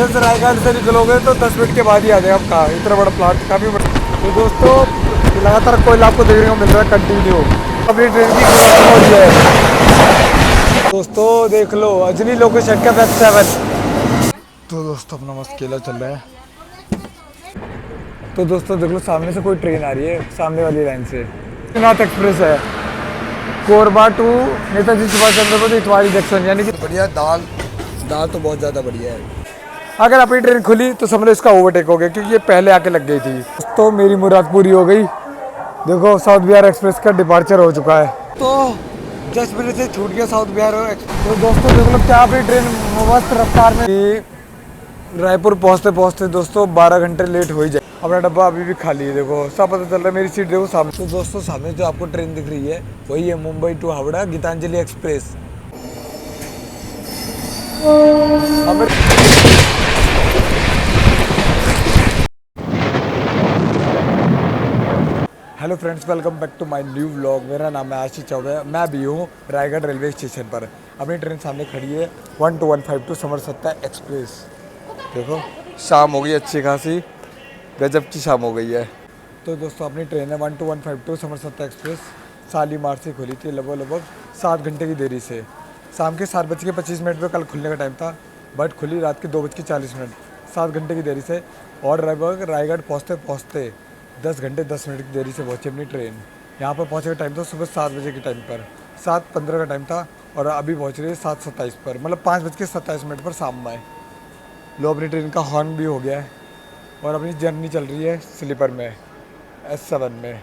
रायगढ़ से निकलोगे तो 10 मिनट के बाद ही आ जाएगा आपका। इतना बड़ा प्लाट काफ़ी बड़ा। तो दोस्तों लगातार कोयला आपको देखने को मिल रहा है कंटिन्यू। अपनी ट्रेन की क्रॉसिंग हो रही है। दोस्तों देख लो अजनी लोकेशन का वेब 7। तो दोस्तों अपना मस्त केला चल रहा है। तो दोस्तों देख लो सामने से कोई ट्रेन आ रही है, सामने वाली लाइन से नाथ एक्सप्रेस है। कोरबा टू नेताजी सुभाष चंद्र बोस इतवारी जंक्शन, यानी कि बढ़िया। दाल तो बहुत ज़्यादा बढ़िया है। अगर अपनी ट्रेन खुली तो समझ लो इसका ओवरटेक हो गया, क्योंकि ये पहले आके लग गई थी। तो मेरी मुराद पूरी हो गई। देखो साउथ बिहार एक्सप्रेस का डिपार्चर हो चुका है। तो 10 मिनट से छूट गया साउथ बिहार एक्सप्रेस। तो दोस्तों देख लो क्या अपनी ट्रेन मस्त रफ्तार में रायपुर पहुँचते पहुँचते दोस्तों 12 घंटे लेट हो ही जाए। अपना डब्बा अभी भी खाली है। देखो सब पता चल रहा है। मेरी सीट देखो सामने। तो दोस्तों सामने जो आपको ट्रेन दिख रही है वही है Mumbai to Howrah Gitanjali express. Hello friends, welcome back to my new vlog. मेरा नाम है आशीष चौबे। मैं भी हूँ रायगढ़ रेलवे स्टेशन पर। अपनी ट्रेन सामने खड़ी है 12152 समरसत्ता एक्सप्रेस। देखो शाम हो गई अच्छी खासी, गजब की शाम हो गई है। तो दोस्तों अपनी ट्रेन है 12152 समरसत्ता एक्सप्रेस। शालीमार से खुली थी लगभग 7 घंटे की देरी से। शाम के 7:25 पर कल खुलने का टाइम था, बट खुली रात के 2:40। 7 घंटे की देरी से। और लगभग रायगढ़ पहुँचते पहुँचते 10 घंटे 10 मिनट की देरी से पहुँची अपनी ट्रेन। यहाँ पर पहुँचे का टाइम था सुबह 7 बजे के टाइम पर, 7:15 का टाइम था। और अभी पहुँच रही है 7:27 पर, मतलब 5:27 पर शाम में। लो अपनी ट्रेन का हॉर्न भी हो गया है। और अपनी जर्नी चल रही है स्लीपर में S7 में।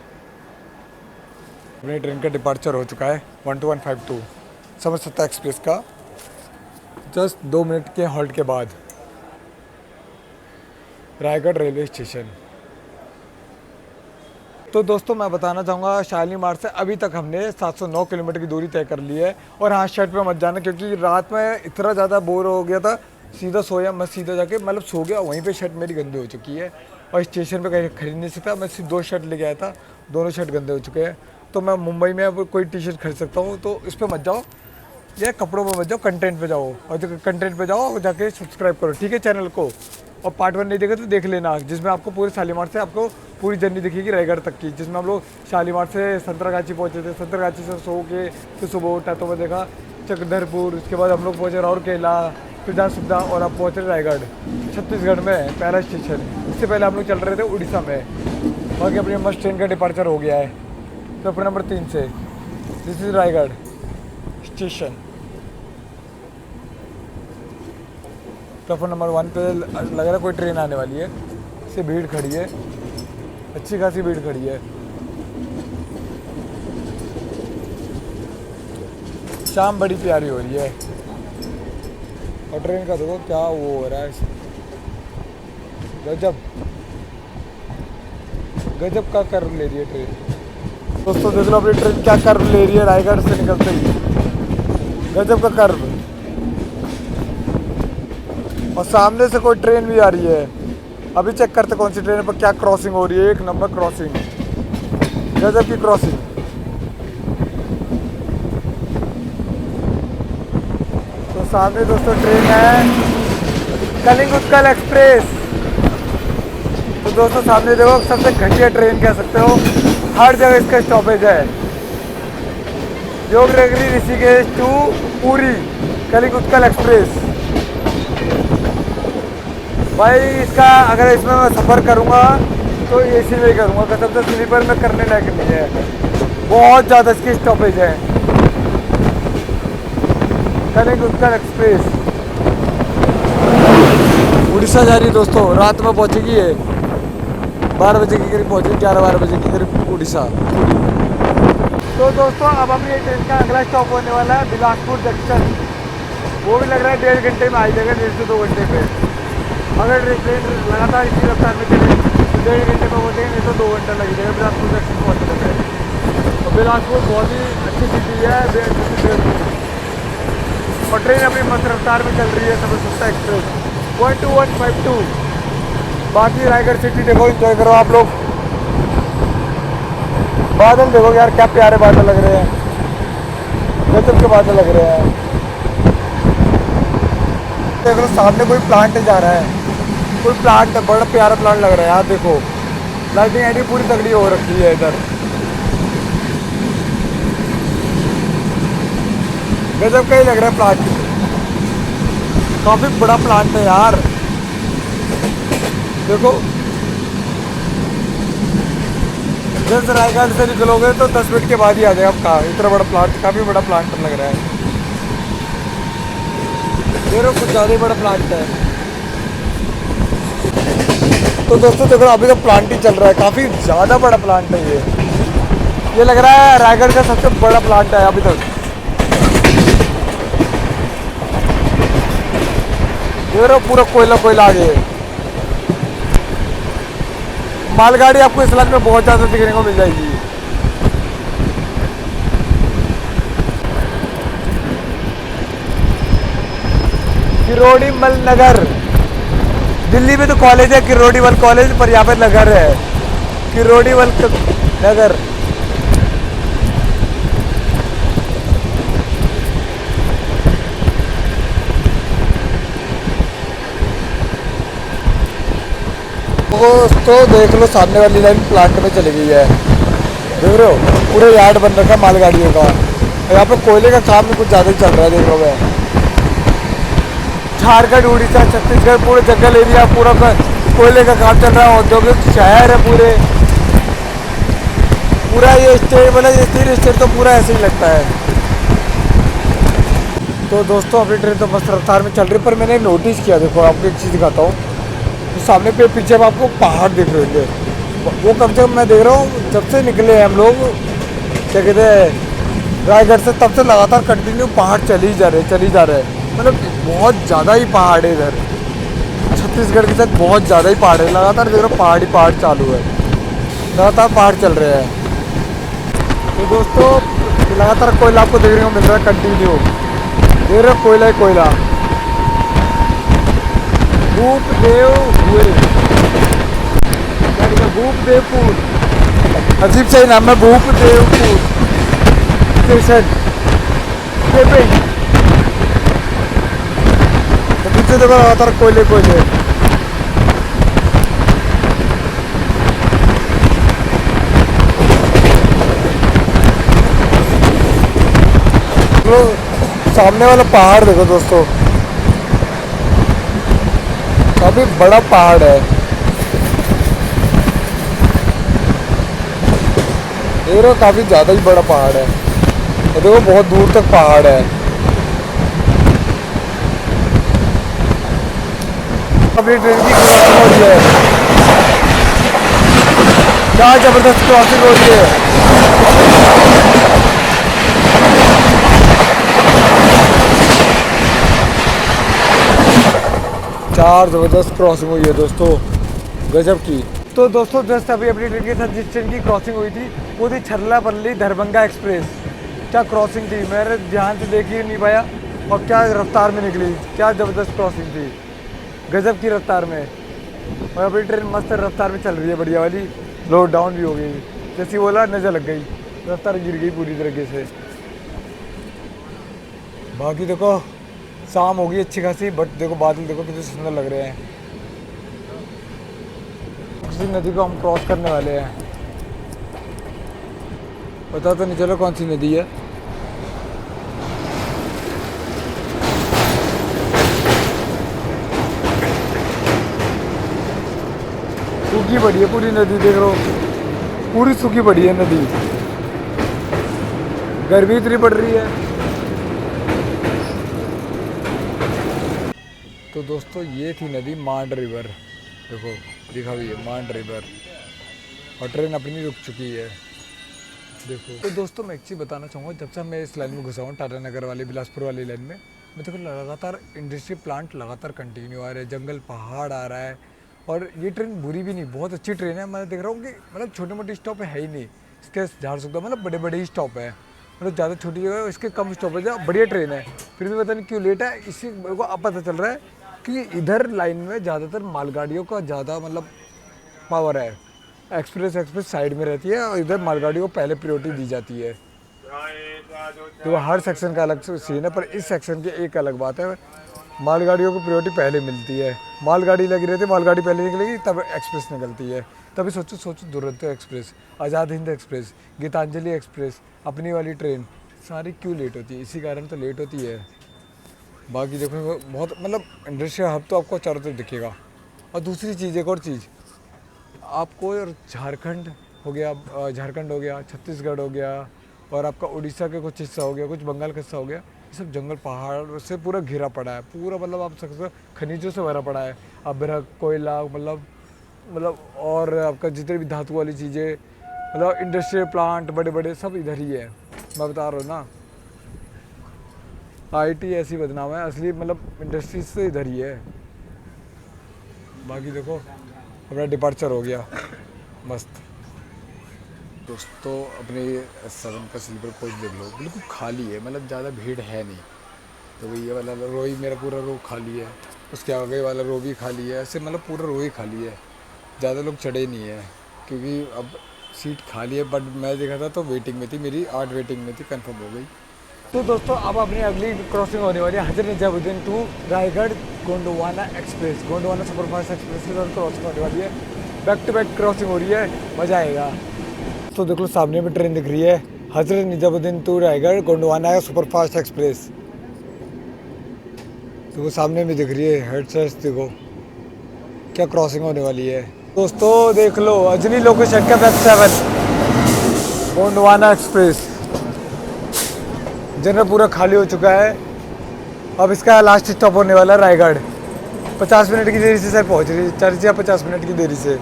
अपनी ट्रेन का डिपार्चर हो चुका है 12152 समरसत्ता एक्सप्रेस का, जस्ट 2 मिनट के हॉल्ट के बाद रायगढ़ रेलवे स्टेशन। तो दोस्तों मैं बताना चाहूँगा शालीमार से अभी तक हमने 709 किलोमीटर की दूरी तय कर ली है। और हाँ शर्ट पे मत जाना, क्योंकि रात में इतना ज़्यादा बोर हो गया था। सीधा सोया मैं, सीधा जाके मतलब सो गया वहीं पे। शर्ट मेरी गंदी हो चुकी है और स्टेशन पे कहीं खरीद नहीं सकता। मैं सिर्फ 2 शर्ट लेके आया था, दोनों शर्ट गंदे हो चुके हैं। तो मैं मुंबई में अब कोई टी शर्ट खरीद सकता हूँ। तो इस पर मत जाओ या कपड़ों पर मत जाओ, कंटेंट पे जाओ। और जो कंटेंट पे जाओ जाके सब्सक्राइब करो, ठीक है, चैनल को। और पार्ट 1 नहीं देखा तो देख लेना, जिसमें आपको पूरे शालीमार से आपको पूरी जर्नी दिखेगी रायगढ़ तक की। जिसमें हम लोग शालीमार से संतरागाछी पहुँचे थे, संतरागाछी से सो के फिर सुबह उठा तो मैं देखा चक्रधरपुर। उसके बाद हम लोग पहुँचे राउरकेला, फिर जहाँ सुविधा, और अब पहुँच रहे रायगढ़। छत्तीसगढ़ में पहला स्टेशन। इससे पहले हम लोग चल रहे थे उड़ीसा में। बाकी अपनी मस्त ट्रेन का डिपार्चर हो गया है। तो अपने नंबर 3 से this is Raigarh station. Platform number 1 पे लग रहा है कोई ट्रेन आने वाली है। इससे भीड़ खड़ी है, अच्छी खासी भीड़ खड़ी है। शाम बड़ी प्यारी हो रही है। और ट्रेन का देखो क्या वो हो रहा है, गजब गजब का कर्व ले रही है ट्रेन। दोस्तों देख लो अपनी ट्रेन क्या कर्व ले रही है रायगढ़ से निकलते ही, गजब का कर्व। और सामने से कोई ट्रेन भी आ रही है। अभी चेक करते कौन सी ट्रेन पर क्या क्रॉसिंग हो रही है। 1 नंबर क्रॉसिंग, गजब की क्रॉसिंग। तो सामने दोस्तों ट्रेन है कलिंग उत्कल एक्सप्रेस। तो दोस्तों सामने देखो सबसे घटिया ट्रेन कह सकते हो, हर जगह इसका स्टॉपेज है। Yognagari Rishikesh to Puri Kalinga Utkal express. भाई इसका अगर इसमें मैं सफ़र करूँगा तो एसी में ही करूँगा, कसम से स्लीपर में करने लायक नहीं है। बहुत ज़्यादा इसकी स्टॉपेज है। कलिंग उत्कल एक्सप्रेस उड़ीसा जा रही है दोस्तों। रात में पहुँचेगी ये 12 बजे के करीब पहुँचेगी, 11-12 बजे के करीब उड़ीसा। तो दोस्तों अब अपनी ट्रेन का अगला स्टॉप होने वाला है बिलासपुर जंक्शन। वो भी लग रहा है 1.5 घंटे में आ जाएगा, 1.5 से 2 घंटे पे। अगर ट्रेन लगातार इसी रफ्तार में चले तो 1.5 घंटे में पहुँचेंगे, नहीं तो 2 घंटा लग जाएगा बिलासपुर जंक्शन पहुँचने में। तो बिलासपुर बहुत ही अच्छी सिटी है। और ट्रेन अपनी मस्त रफ्तार में चल रही है समरसत्ता एक्सप्रेस 12152। बाकी रायगढ़ सिटी देखो, एंजॉय करो आप लोग। बादल देखो यार क्या प्यारे बादल लग रहे हैं, गजब के बादल लग रहे हैं। देख लो सामने कोई प्लांट जा रहा है, कोई प्लांट है, बड़ा प्यारा प्लांट लग रहा है यार। देखो लाइटिंग आइडिया पूरी तगड़ी हो रखी है इधर, गजब का ही लग रहा है प्लांट, काफी बड़ा प्लांट है यार। देखो जैसे रायगढ़ से निकलोगे तो 10 मिनट के बाद ही आ जाएगा आपका, इतना बड़ा प्लांट, काफी बड़ा प्लांट लग रहा है। देखो कुछ ज़्यादा ही बड़ा प्लांट है। तो दोस्तों देखो अभी तो प्लांट ही चल रहा है, काफ़ी ज़्यादा बड़ा प्लांट है ये लग रहा है रायगढ़ का सबसे बड़ा प्लांट है अभी तक। देखो पूरा कोयला कोयला आ गया। मालगाड़ी आपको इस इलाके में बहुत ज़्यादा दिखने को मिल जाएगी। किरोड़ीमल नगर, दिल्ली में तो कॉलेज है किरोड़ीमल कॉलेज, पर यहाँ पे नगर है किरोड़ीमल नगर। तो देख लो सामने वाली लाइन प्लांट में चली गई है, देख रहे हो पूरे यार्ड बन रखा है मालगाड़ियों का। यहाँ पे कोयले का काम भी कुछ ज़्यादा ही चल रहा है, देख लो मैं। झारखंड, उड़ीसा, छत्तीसगढ़ पूरे जंगल एरिया, पूरा कोयले का काम चल रहा है, औद्योगिक शहर है पूरा ये स्टेट, मतलब ये स्टेट तो पूरा ऐसे ही लगता है। तो दोस्तों अपनी ट्रेन तो मस्त रफ्तार में चल रही है, पर मैंने नोटिस किया, देखो आपको एक चीज़ दिखाता हूँ। तो सामने पे पीछे आपको पहाड़ दिख रहे होंगे, वो कम से कम मैं देख रहा हूँ जब से निकले हैं हम लोग, क्या कहते हैं, रायगढ़ से, तब से लगातार कंटिन्यू पहाड़ चल ही जा रहे हैं। मतलब बहुत ज़्यादा ही पहाड़ है इधर, छत्तीसगढ़ के साथ बहुत ज़्यादा ही पहाड़ है, लगातार देख रहे हो पहाड़ ही पहाड़ चालू है, लगातार पहाड़ चल रहे हैं। तो दोस्तों लगातार कोयला आपको देखने को मिल रहा है कंटिन्यू, देख रहे हो कोयला ही कोयला। भूपदेवपुर, अजीब सही नाम है, भूपदेवपुर स्टेशन। तो पीछे देखो लगातार कोयले कोयले। तो सामने वाला पहाड़ देखो दोस्तों, काफी बड़ा पहाड़ है, देख रहे हो काफी ज्यादा ही बड़ा पहाड़ है, और देखो बहुत दूर तक पहाड़ है। अपनी ट्रेन की क्रॉसिंग हो रही है, क्या जबरदस्त क्रॉसिंग हो रही है। चार जबरदस्त क्रॉसिंग हुई है दोस्तों, गजब की। तो दोस्तों जस्ट अभी अपनी ट्रेन के साथ जिस ट्रेन की क्रॉसिंग हुई थी वो थी छर्लापल्ली दरभंगा एक्सप्रेस। क्या क्रॉसिंग थी, मैंने ध्यान से देख ही नहीं पाया, और क्या रफ्तार में निकली, क्या ज़बरदस्त क्रॉसिंग थी, गजब की रफ्तार में। और अपनी ट्रेन मस्त रफ्तार में चल रही है, बढ़िया वाली, लो डाउन भी हो गई, जैसी बोला नज़र लग गई, रफ्तार गिर गई पूरी तरीके से। बाकी देखो शाम होगी अच्छी खासी, बट देखो बादल देखो कितने सुंदर लग रहे हैं। किसी नदी को हम क्रॉस करने वाले हैं, पता तो नहीं चलो कौन सी नदी है। सूखी पड़ी है पूरी नदी, देख लो पूरी सूखी पड़ी है नदी, गर्मी इतनी पड़ रही है। तो दोस्तों ये थी नदी मांड रिवर, देखो दिखा हुई है मांड रिवर, और ट्रेन अपनी रुक चुकी है देखो। तो दोस्तों मैं एक चीज़ बताना चाहूँगा, जब से मैं इस लाइन में घुसा हूँ टाटा नगर वाली बिलासपुर वाली लाइन में, मैं देखो लगातार इंडस्ट्री प्लांट लगातार कंटिन्यू आ रहे हैं, जंगल पहाड़ आ रहा है, और ये ट्रेन बुरी भी नहीं, बहुत अच्छी ट्रेन है। मैं देख रहा हूँ कि मतलब छोटे मोटे स्टॉप है ही नहीं इसके, झारसुगड़ा मतलब बड़े बड़े ही स्टॉप है, मतलब ज़्यादा छोटी जगह है इसके कम स्टॉप है, बढ़िया ट्रेन है। फिर भी पता नहीं क्यों लेट है, इसी मेरे को अब पता चल रहा है कि इधर लाइन में ज़्यादातर मालगाड़ियों का ज़्यादा मतलब पावर है, एक्सप्रेस साइड में रहती है, और इधर मालगाड़ियों को पहले प्रायोरिटी दी जाती है। तो हर सेक्शन का अलग सीन है, पर इस सेक्शन की एक अलग बात है मालगाड़ियों को प्रायोरिटी पहले मिलती है। मालगाड़ी लगी रहती है, मालगाड़ी पहले निकलेगी तब एक्सप्रेस निकलती है। तभी सोचो सोचो, Duronto express, Azad Hind express, Geetanjali express, अपनी वाली ट्रेन, सारी क्यों लेट होती है? इसी कारण तो लेट होती है। बाकी देखो बहुत मतलब इंडस्ट्रियल हब तो आपको चारों तरफ दिखेगा। और दूसरी चीज़, एक और चीज़ आपको, झारखंड हो गया, छत्तीसगढ़ हो गया, और आपका उड़ीसा के कुछ हिस्सा हो गया, कुछ बंगाल का हिस्सा हो गया, ये सब जंगल पहाड़ से पूरा घिरा पड़ा है। पूरा मतलब आप सकते खनिजों से भरा पड़ा है। अभ्रक, कोयला, मतलब और आपका जितने भी धातु वाली चीज़ें, मतलब इंडस्ट्रियल प्लांट बड़े बड़े सब इधर ही है। मैं बता रहा हूँ ना, आईटी ऐसी बदनाम है, असली मतलब इंडस्ट्रीज से इधर ही है। बाकी देखो अपना डिपार्चर हो गया मस्त। दोस्तों अपने 7 का स्लीपर कोच देख लो, बिल्कुल खाली है, मतलब ज़्यादा भीड़ है नहीं। तो ये वाला रो ही, मेरा पूरा रो खाली है, उसके आगे वाला रो भी खाली है, ऐसे मतलब पूरा रो ही खाली है। ज़्यादा लोग चढ़े नहीं है क्योंकि अब सीट खाली है। बट मैं देखा था तो वेटिंग में थी, मेरी 8 वेटिंग में थी, कंफर्म हो गई। तो दोस्तों अब अपनी अगली क्रॉसिंग होने वाली है Hazrat Nizamuddin to Raigarh Gondwana express, Gondwana superfast express के साथ क्रॉसिंग होने वाली है। बैक टू बैक क्रॉसिंग हो रही है, मज़ा आएगा। तो देख लो सामने में ट्रेन दिख रही है, Hazrat Nizamuddin to Raigarh Gondwana superfast express. तो वो सामने में दिख रही है, हेड से देखो क्या क्रॉसिंग होने वाली है। दोस्तों देख लो अजनी लोकेशन का वेब 7 गोंडवाना एक्सप्रेस जनरल पूरा खाली हो चुका है। अब इसका लास्ट स्टॉप होने वाला है रायगढ़। 50 मिनट की देरी से सर पहुंच रही है, 40 या 50 मिनट की देरी से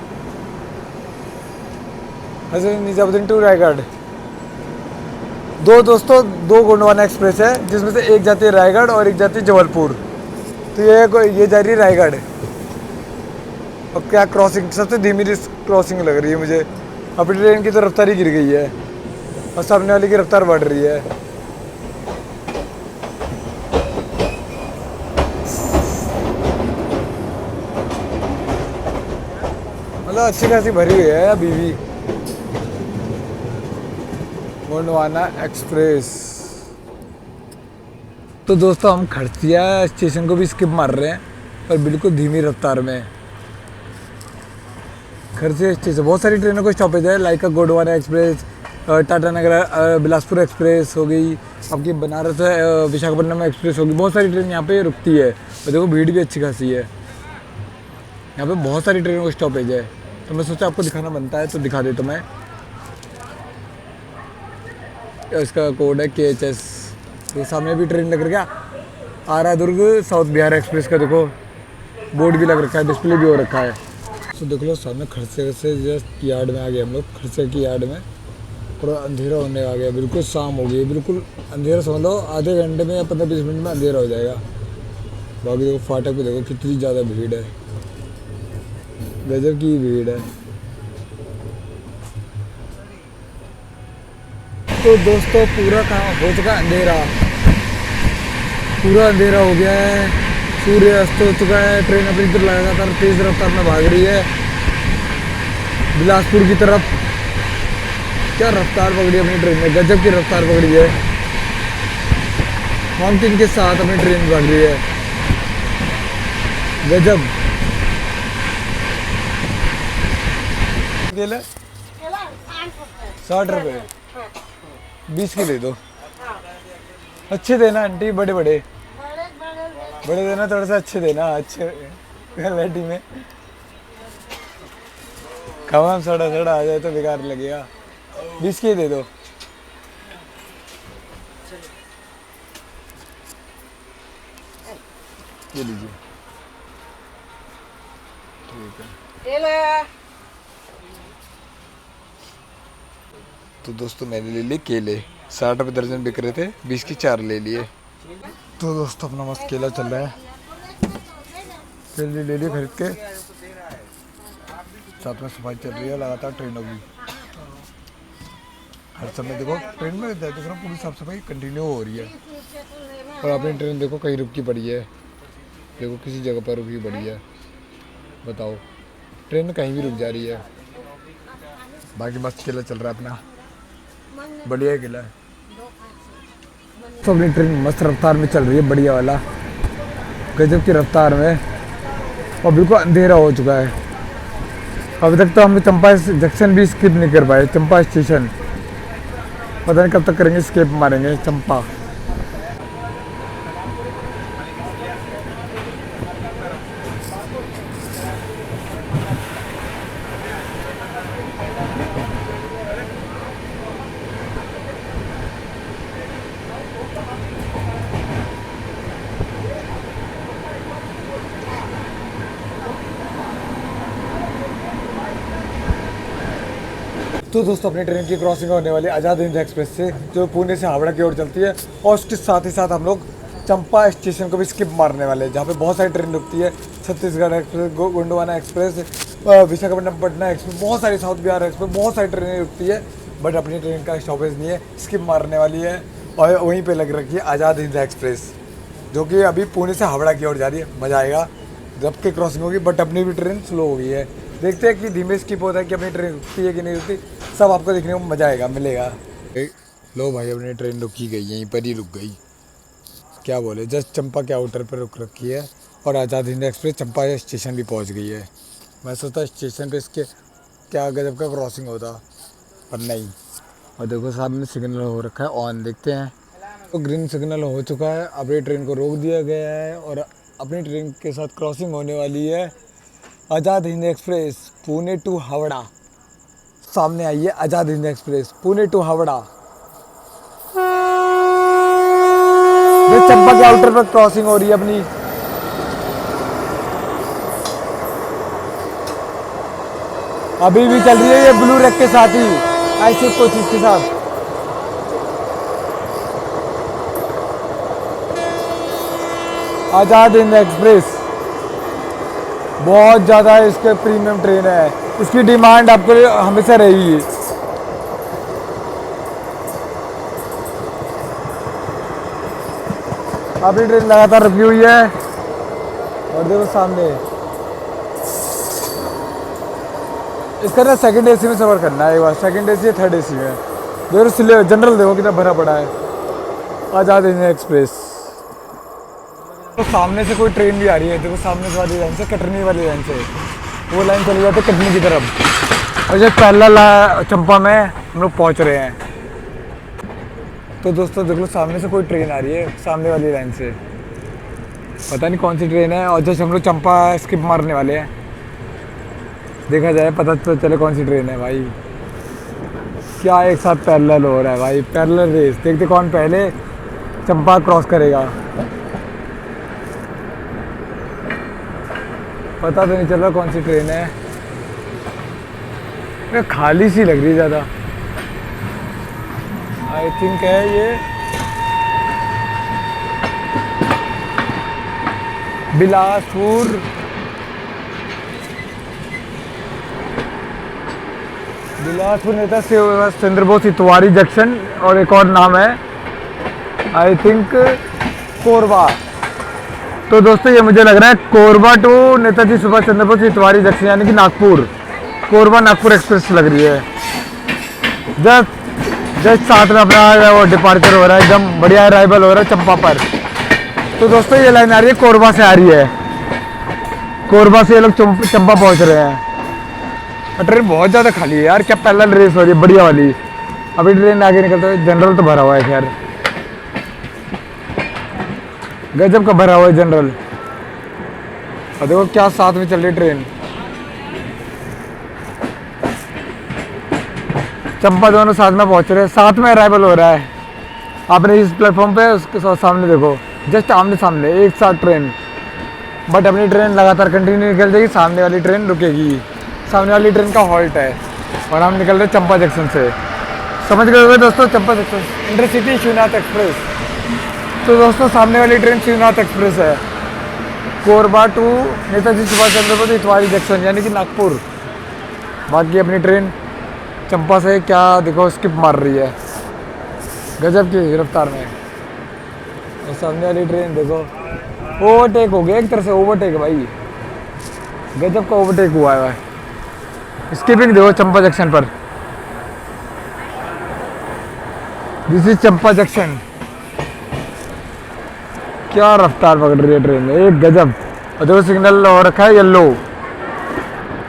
हज़रत निजामुद्दीन टू रायगढ़। दोस्तों दो गोंडवाना एक्सप्रेस है, जिसमें से एक जाती है रायगढ़ और एक जाती है जबलपुर। तो ये जा रही है रायगढ़। अब क्या क्रॉसिंग, सबसे धीमी क्रॉसिंग लग रही है मुझे। अपनी ट्रेन की तो रफ्तार ही गिर गई है और सामने वाली की रफ्तार बढ़ रही है। मतलब अच्छी खासी भरी हुई है अभी भी गोंडवाना एक्सप्रेस। तो दोस्तों हम खड़सिया स्टेशन को भी स्किप मार रहे हैं, पर बिल्कुल धीमी रफ्तार में। खड़सिया स्टेशन बहुत सारी ट्रेनों को स्टॉपेज है, लाइक गोंडवाना एक्सप्रेस, टाटा नगर बिलासपुर एक्सप्रेस हो गई, आपकी बनारस विशाखापट्टनम एक्सप्रेस होगी। बहुत सारी ट्रेन यहाँ पे रुकती है और देखो भीड़ भी अच्छी खासी है। यहाँ पे बहुत सारी ट्रेनों को स्टॉपेज है, तो मैं सोचा आपको दिखाना बनता है तो दिखा देता मैं। इसका कोड है KHS। तो सामने भी ट्रेन लग रहा है, आरा दुर्ग साउथ बिहार एक्सप्रेस का देखो बोर्ड भी लग रखा है, डिस्प्ले भी हो रखा है। तो देख लो सामने खड़से से जस्ट यार्ड में आ गए हम लोग। खड़से की यार्ड में पूरा अंधेरा होने आ गया, बिल्कुल शाम हो गई, बिल्कुल अंधेरा समझ लो, आधे घंटे में या 15-20 मिनट में अंधेरा हो जाएगा। बाकी देखो फाटक पे देखो कितनी ज़्यादा भीड़ है, गजब की भीड़ है। तो दोस्तों पूरा काम हो चुका अंधेरा, पूरा अंधेरा हो गया है, सूर्य अस्त हो चुका है। ट्रेन अपनी तरफ लगातार तेज रफ्तार में भाग रही है बिलासपुर की तरफ। क्या रफ्तार पकड़ी अपनी ट्रेन में, गजब की रफ्तार पकड़ी है, माउंटेन के साथ अपनी ट्रेन भाग रही है, गजब। 60 रुपये 20 के दे दो। अच्छे देना आंटी, बड़े बड़े देना, थोड़ा सा अच्छे देना, अच्छे क्वालिटी में। खवाम सड़ा आ जाए तो बेकार लगेगा। 20 के दे दो। ये लीजिए, ठीक है। तो दोस्तों मैंने ले लिए केले, 60 रुपये दर्जन बिक रहे थे, 20 की 4 ले लिए। तो दोस्तों अपना मस्त केला चल रहा है, केले ले लिए खरीद के। साथ में सफाई चल रही है लगातार ट्रेनों की, हर समय देखो ट्रेन में देख रहा हूँ पूरी साफ सफाई कंटिन्यू हो रही है। और अपनी ट्रेन देखो कहीं रुकी पड़ी है, देखो किसी जगह पर रुकी पड़ी है, बताओ ट्रेन कहीं भी रुक जा रही है। बाकी मस्त केला चल रहा है अपना, बढ़िया केला है। तो अपनी ट्रेन मस्त रफ्तार में चल रही है, बढ़िया वाला। गजब की रफ्तार में, और बिल्कुल अंधेरा हो चुका है। अभी तक तो हम चंपा जंक्शन भी स्किप नहीं कर पाए, चंपा स्टेशन। पता नहीं कब तक करेंगे, स्किप मारेंगे चंपा। तो दोस्तों अपनी ट्रेन की क्रॉसिंग होने वाली आज़ाद हिंद एक्सप्रेस से, जो पुणे से हावड़ा की ओर चलती है, और उसके साथ ही साथ हम लोग चंपा स्टेशन को भी स्किप मारने वाले हैं, जहाँ पे बहुत सारी ट्रेन रुकती है। Chhattisgarh express, Gondwana express, Visakhapatnam Patna express, बहुत सारी, साउथ बिहार एक्सप्रेस, बहुत सारी ट्रेनें रुकती है। बट अपनी ट्रेन का स्टॉपेज नहीं है, स्किप मारने वाली है, और वहीं पर लग रखी है आज़ाद हिंद एक्सप्रेस, जो कि अभी पुणे से हावड़ा की ओर जा रही है। मज़ा आएगा जब की क्रॉसिंग होगी। बट अपनी भी ट्रेन स्लो हो गई है, देखते हैं कि धीमे स्किप होता है कि अपनी ट्रेन रुकती है कि नहीं रुकती, सब आपको देखने को मज़ा आएगा, मिलेगा। लो भाई, अपनी ट्रेन रुकी गई, यहीं पर ही रुक गई। क्या बोले, जस्ट चंपा के आउटर पर रुक रखी है, और आज़ाद हिंद एक्सप्रेस चंपा स्टेशन भी पहुंच गई है। मैं सोचता स्टेशन पे इसके क्या गजब का क्रॉसिंग होता, पर नहीं। और देखो सामने सिग्नल हो रखा है ऑन, देखते हैं। तो ग्रीन सिग्नल हो चुका है, अपनी ट्रेन को रोक दिया गया है, और अपनी ट्रेन के साथ क्रॉसिंग होने वाली है आज़ाद हिंद एक्सप्रेस पुणे टू हावड़ा। सामने आई है आज़ाद हिंद एक्सप्रेस पुणे टू हावड़ा। चंपा के आउटर पर क्रॉसिंग हो रही है अपनी। अभी भी चल रही है ये ब्लू रेक के साथ ही, ऐसे कोचिंग के साथ। आज़ाद हिंद एक्सप्रेस बहुत ज़्यादा इसके प्रीमियम ट्रेन है, इसकी डिमांड आपको हमेशा रहेगी। अपनी ट्रेन लगातार रुकी हुई है, और देखो सामने इसका ना सेकंड एसी में सफ़र करना है एक बार, सेकंड एसी या थर्ड एसी में। देखो जनरल देखो कितना भरा पड़ा है आज़ाद हिंद एक्सप्रेस। तो सामने से कोई ट्रेन भी आ रही है, देखो सामने से वाली लाइन से, कटनी वाली लाइन से, वो लाइन चली जाती है कटनी की तरफ, और जो पहला चंपा में हम लोग पहुँच रहे हैं। तो दोस्तों देख लो सामने से कोई ट्रेन आ रही है, सामने वाली लाइन से, पता नहीं कौन सी ट्रेन है, और जैसे हम लोग चंपा स्किप मारने वाले हैं, देखा जाए पता तो चले कौन सी ट्रेन है भाई। क्या एक साथ पैरेलल हो रहा है भाई, पैरेलल रेस, देखते कौन पहले चंपा क्रॉस करेगा। पता तो नहीं चल रहा कौन सी ट्रेन है, खाली सी लग रही है ज़्यादा। आई थिंक है ये बिलासपुर, नेता चंद्र बोस इतवारी जंक्शन, और एक और नाम है आई थिंक कोरबा। तो दोस्तों ये मुझे लग रहा है कोरबा टू नेताजी सुभाष चंद्र बोस इतवारी जंक्शन, यानी कि नागपुर, कोरबा नागपुर एक्सप्रेस लग रही है। जस्ट साथ में अपना वो डिपार्चर हो रहा है, एकदम बढ़िया अराइवल हो रहा है चंपा पर। तो दोस्तों ये लाइन आ रही है कोरबा से आ रही है, कोरबा से ये लोग चंपा पहुंच रहे हैं। ट्रेन बहुत ज़्यादा खाली है यार, क्या पैरेलल रेस हो रही है बढ़िया वाली। अभी ट्रेन आगे निकलते हुए, जनरल तो भरा हुआ है, खैर गजब का भरा हुआ है जनरल। और देखो क्या साथ में चल रही ट्रेन, चंपा दोनों साथ में पहुंच रहे हैं, साथ में अराइवल हो रहा है। आपने इस प्लेटफॉर्म पे उसके सामने देखो, जस्ट आमने सामने एक साथ ट्रेन। बट अपनी ट्रेन लगातार कंटिन्यू निकल जाएगी, सामने वाली ट्रेन रुकेगी, सामने वाली ट्रेन का हॉल्ट है, और हम निकल रहे चंपा जंक्शन से। समझ गए होंगे दोस्तों, Champa junction intercity Shivnath express. तो दोस्तों सामने वाली ट्रेन शिवनाथ एक्सप्रेस है, कोरबा टू नेताजी सुभाष चंद्र बोस इतवारी जंक्शन, यानी कि नागपुर। बाकी अपनी ट्रेन चंपा से क्या देखो स्किप मार रही है गजब की रफ्तार में। और सामने वाली ट्रेन देखो ओवरटेक हो गया, एक तरह से ओवरटेक भाई, गजब का ओवरटेक हुआ है। स्किपिंग देखो चंपा जंक्शन पर, दिस इज चंपा जंक्शन। क्या रफ्तार पकड़ रही है ट्रेन, एक गजब। और देखो सिग्नल हो रखा है येलो,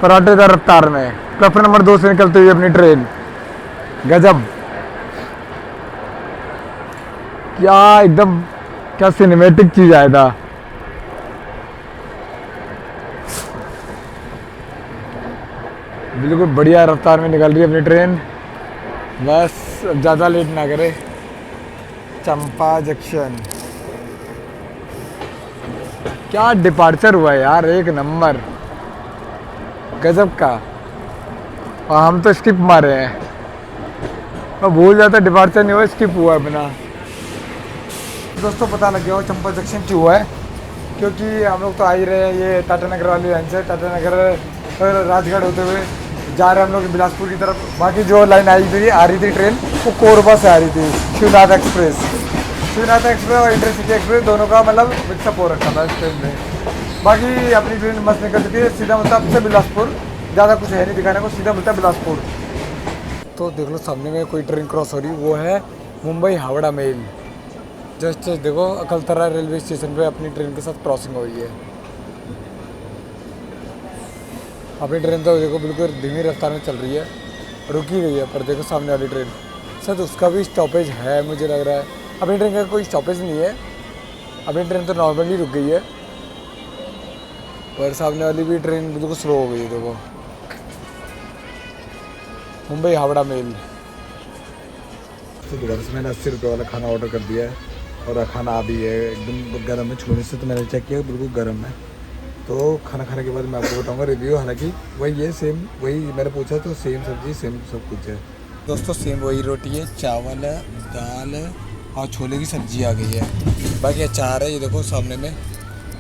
पराठेदार रफ्तार में प्लेटफॉर्म नंबर 2 से निकलती हुई अपनी ट्रेन, गजब। क्या एकदम क्या सिनेमेटिक चीज आया था। बिल्कुल बढ़िया रफ्तार में निकल रही है अपनी ट्रेन। बस अब ज़्यादा लेट ना करे। चंपा जंक्शन, क्या डिपार्चर हुआ है यार, एक नंबर, गजब का। और हम तो स्किप मारे हैं, मैं भूल जाता डिपार्चर नहीं हुआ, स्किप हुआ अपना। दोस्तों पता लग गया हो चंपा जंक्शन क्यों हुआ है, क्योंकि हम लोग तो आ ही रहे हैं ये टाटा नगर वाली लाइन से, टाटा नगर राजगढ़ होते हुए जा रहे हैं हम लोग बिलासपुर की तरफ। बाकी जो लाइन आई थी आ रही थी ट्रेन, वो कोरबा से आ रही थी, शिवनाथ एक्सप्रेस। शिवनाथ एक्सप्रेस और इंटरसिटी एक्सप्रेस दोनों का मतलब मिक्सअप हो रखा था इस ट्रेन में। बाकी अपनी ट्रेन मस्त निकल चुकी है, सीधा मिलता है बिलासपुर, ज़्यादा कुछ है नहीं दिखाने को, सीधा मिलता है बिलासपुर। तो देख लो सामने में कोई ट्रेन क्रॉस हो रही, वो है मुंबई हावड़ा मेल। जस्ट देखो अकलतरा रेलवे स्टेशन पे अपनी ट्रेन के साथ क्रॉसिंग हो रही है। अपनी ट्रेन तो देखो बिल्कुल धीमी रफ्तार में चल रही है, रुकी गई है, पर देखो सामने वाली ट्रेन सर उसका भी स्टॉपेज है मुझे लग रहा है। अपनी ट्रेन का कोई स्टॉपेज नहीं है, अपनी ट्रेन तो नॉर्मली रुक गई है, पर सामने वाली भी ट्रेन बिल्कुल स्लो हो गई है। देखो मुंबई हावड़ा मेल। तो दोबारा से मैंने 80 रुपये वाला खाना ऑर्डर कर दिया है, और खाना आ भी है, एकदम गर्म है। छूने से तो मैंने चेक किया बिल्कुल गर्म है। तो खाना खाने के बाद मैं आपको बताऊंगा रिव्यू, हालांकि वही है सेम, वही मैंने पूछा तो सेम सब्जी सेम सब कुछ है। दोस्तों सेम वही रोटी है, चावल है, दाल है और छोले की सब्जी आ गई है। बाकी अचार है, ये देखो सामने में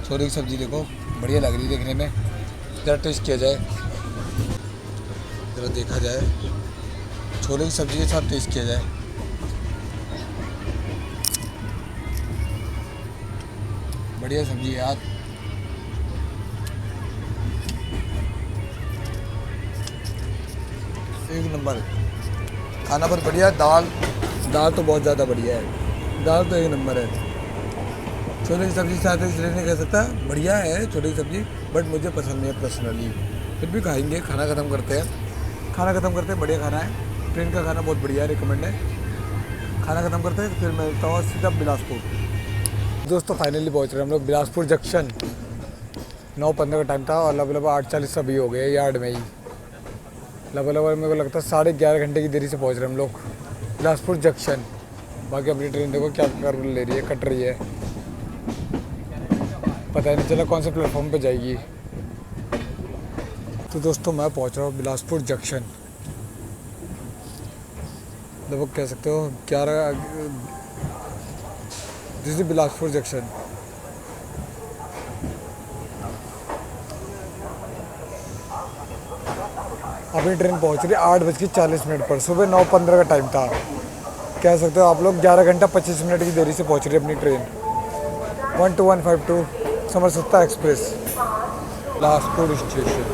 छोले की सब्जी, देखो बढ़िया लग रही है देखने में। ज़रा टेस्ट किया जाए, ज़रा देखा जाए, छोले की सब्जी के साथ टेस्ट किया जाए। बढ़िया सब्जी है यार, एक नंबर खाना, बहुत बढ़िया। दाल तो बहुत ज़्यादा बढ़िया है, दाल तो एक नंबर है। छोले की सब्ज़ी साथ इसलिए नहीं कह सकता, बढ़िया है छोले की सब्ज़ी, बट मुझे पसंद नहीं है पर्सनली, फिर भी खाएंगे। खाना ख़त्म करते हैं, बढ़िया खाना है, ट्रेन का खाना बहुत बढ़िया है, रिकमेंड है। खाना ख़त्म करते हैं, फिर मिलता हूँ सीधा बिलासपुर। दोस्तों फाइनली पहुँच रहे हैं हम लोग बिलासपुर जंक्शन। 9:15 का टाइम था और लगभग 8:40 अभी हो गए, यार्ड में ही लगभग मेरे को लगता है 11.5 घंटे की देरी से पहुंच रहे हैं हम लोग बिलासपुर जंक्शन। बाकी अपनी ट्रेन देखो क्या कर ले रही है, कट रही है, पता ही नहीं चला कौन से प्लेटफॉर्म पे जाएगी। तो दोस्तों मैं पहुंच रहा हूँ बिलासपुर जंक्शन, लगभग कह सकते हो 11, दिस इज बिलासपुर जंक्शन। अभी ट्रेन पहुंच रही है 8:40 पर, सुबह 9:15 का टाइम था। कह सकते हो आप लोग 11 घंटा 25 मिनट की देरी से पहुंच रही है अपनी train 12152 Samarsatta express Bilaspur station.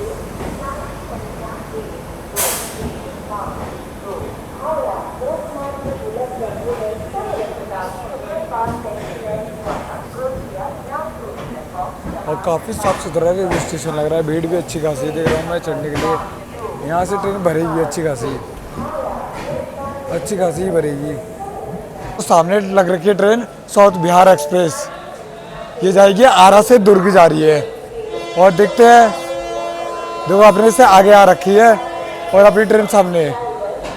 और काफ़ी साफ़ सुथरा रेलवे स्टेशन लग रहा है, भीड़ भी अच्छी खासी देख रहा हूँ मैं चढ़ने के लिए। यहाँ से ट्रेन भरेगी अच्छी खासी ही भरेगी। तो सामने लग रखी है ट्रेन साउथ बिहार एक्सप्रेस, ये जाएगी आरा से दुर्ग जा रही है। और देखते हैं, देखो अपने से आगे आ रखी है और अपनी ट्रेन सामने है।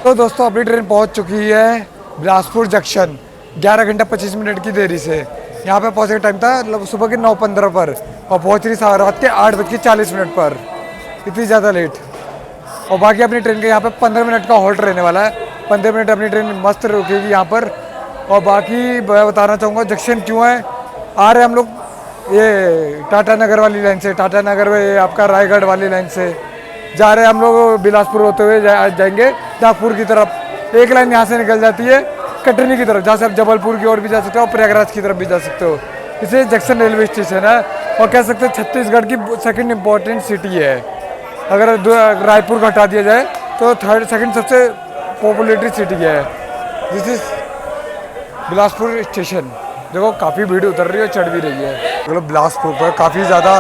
तो दोस्तों अपनी ट्रेन पहुँच चुकी है बिलासपुर जंक्शन 11 घंटा 25 मिनट की देरी से। यहाँ पे पहुँचने का टाइम था सुबह के 9:15 पर और पहुँच रही रात के 8:40 पर, इतनी ज़्यादा लेट। और बाकी अपनी ट्रेन के यहाँ पे 15 मिनट का हॉल्ट रहने वाला है, 15 मिनट अपनी ट्रेन मस्त रुकेगी यहाँ पर। और बाकी मैं बताना चाहूँगा जंक्शन क्यों है, आ रहे हम लोग ये टाटा नगर वाली लाइन से, टाटा नगर में आपका रायगढ़ वाली लाइन से जा रहे हैं हम लोग, बिलासपुर होते हुए जाएंगे नागपुर की तरफ। एक लाइन यहाँ से निकल जाती है कटनी की तरफ, जहाँ से आप जबलपुर की ओर भी जा सकते हो और प्रयागराज की तरफ भी जा सकते हो। इसे जंक्शन रेलवे स्टेशन है और कह सकते हैं छत्तीसगढ़ की सेकंड इम्पोर्टेंट सिटी है। अगर रायपुर को हटा दिया जाए तो सेकंड सबसे पॉपुलेटेड सिटी है। दिस इज बिलासपुर स्टेशन देखो काफ़ी भीड़ उतर रही है, चढ़ भी रही है। देखो बिलासपुर पर काफ़ी ज़्यादा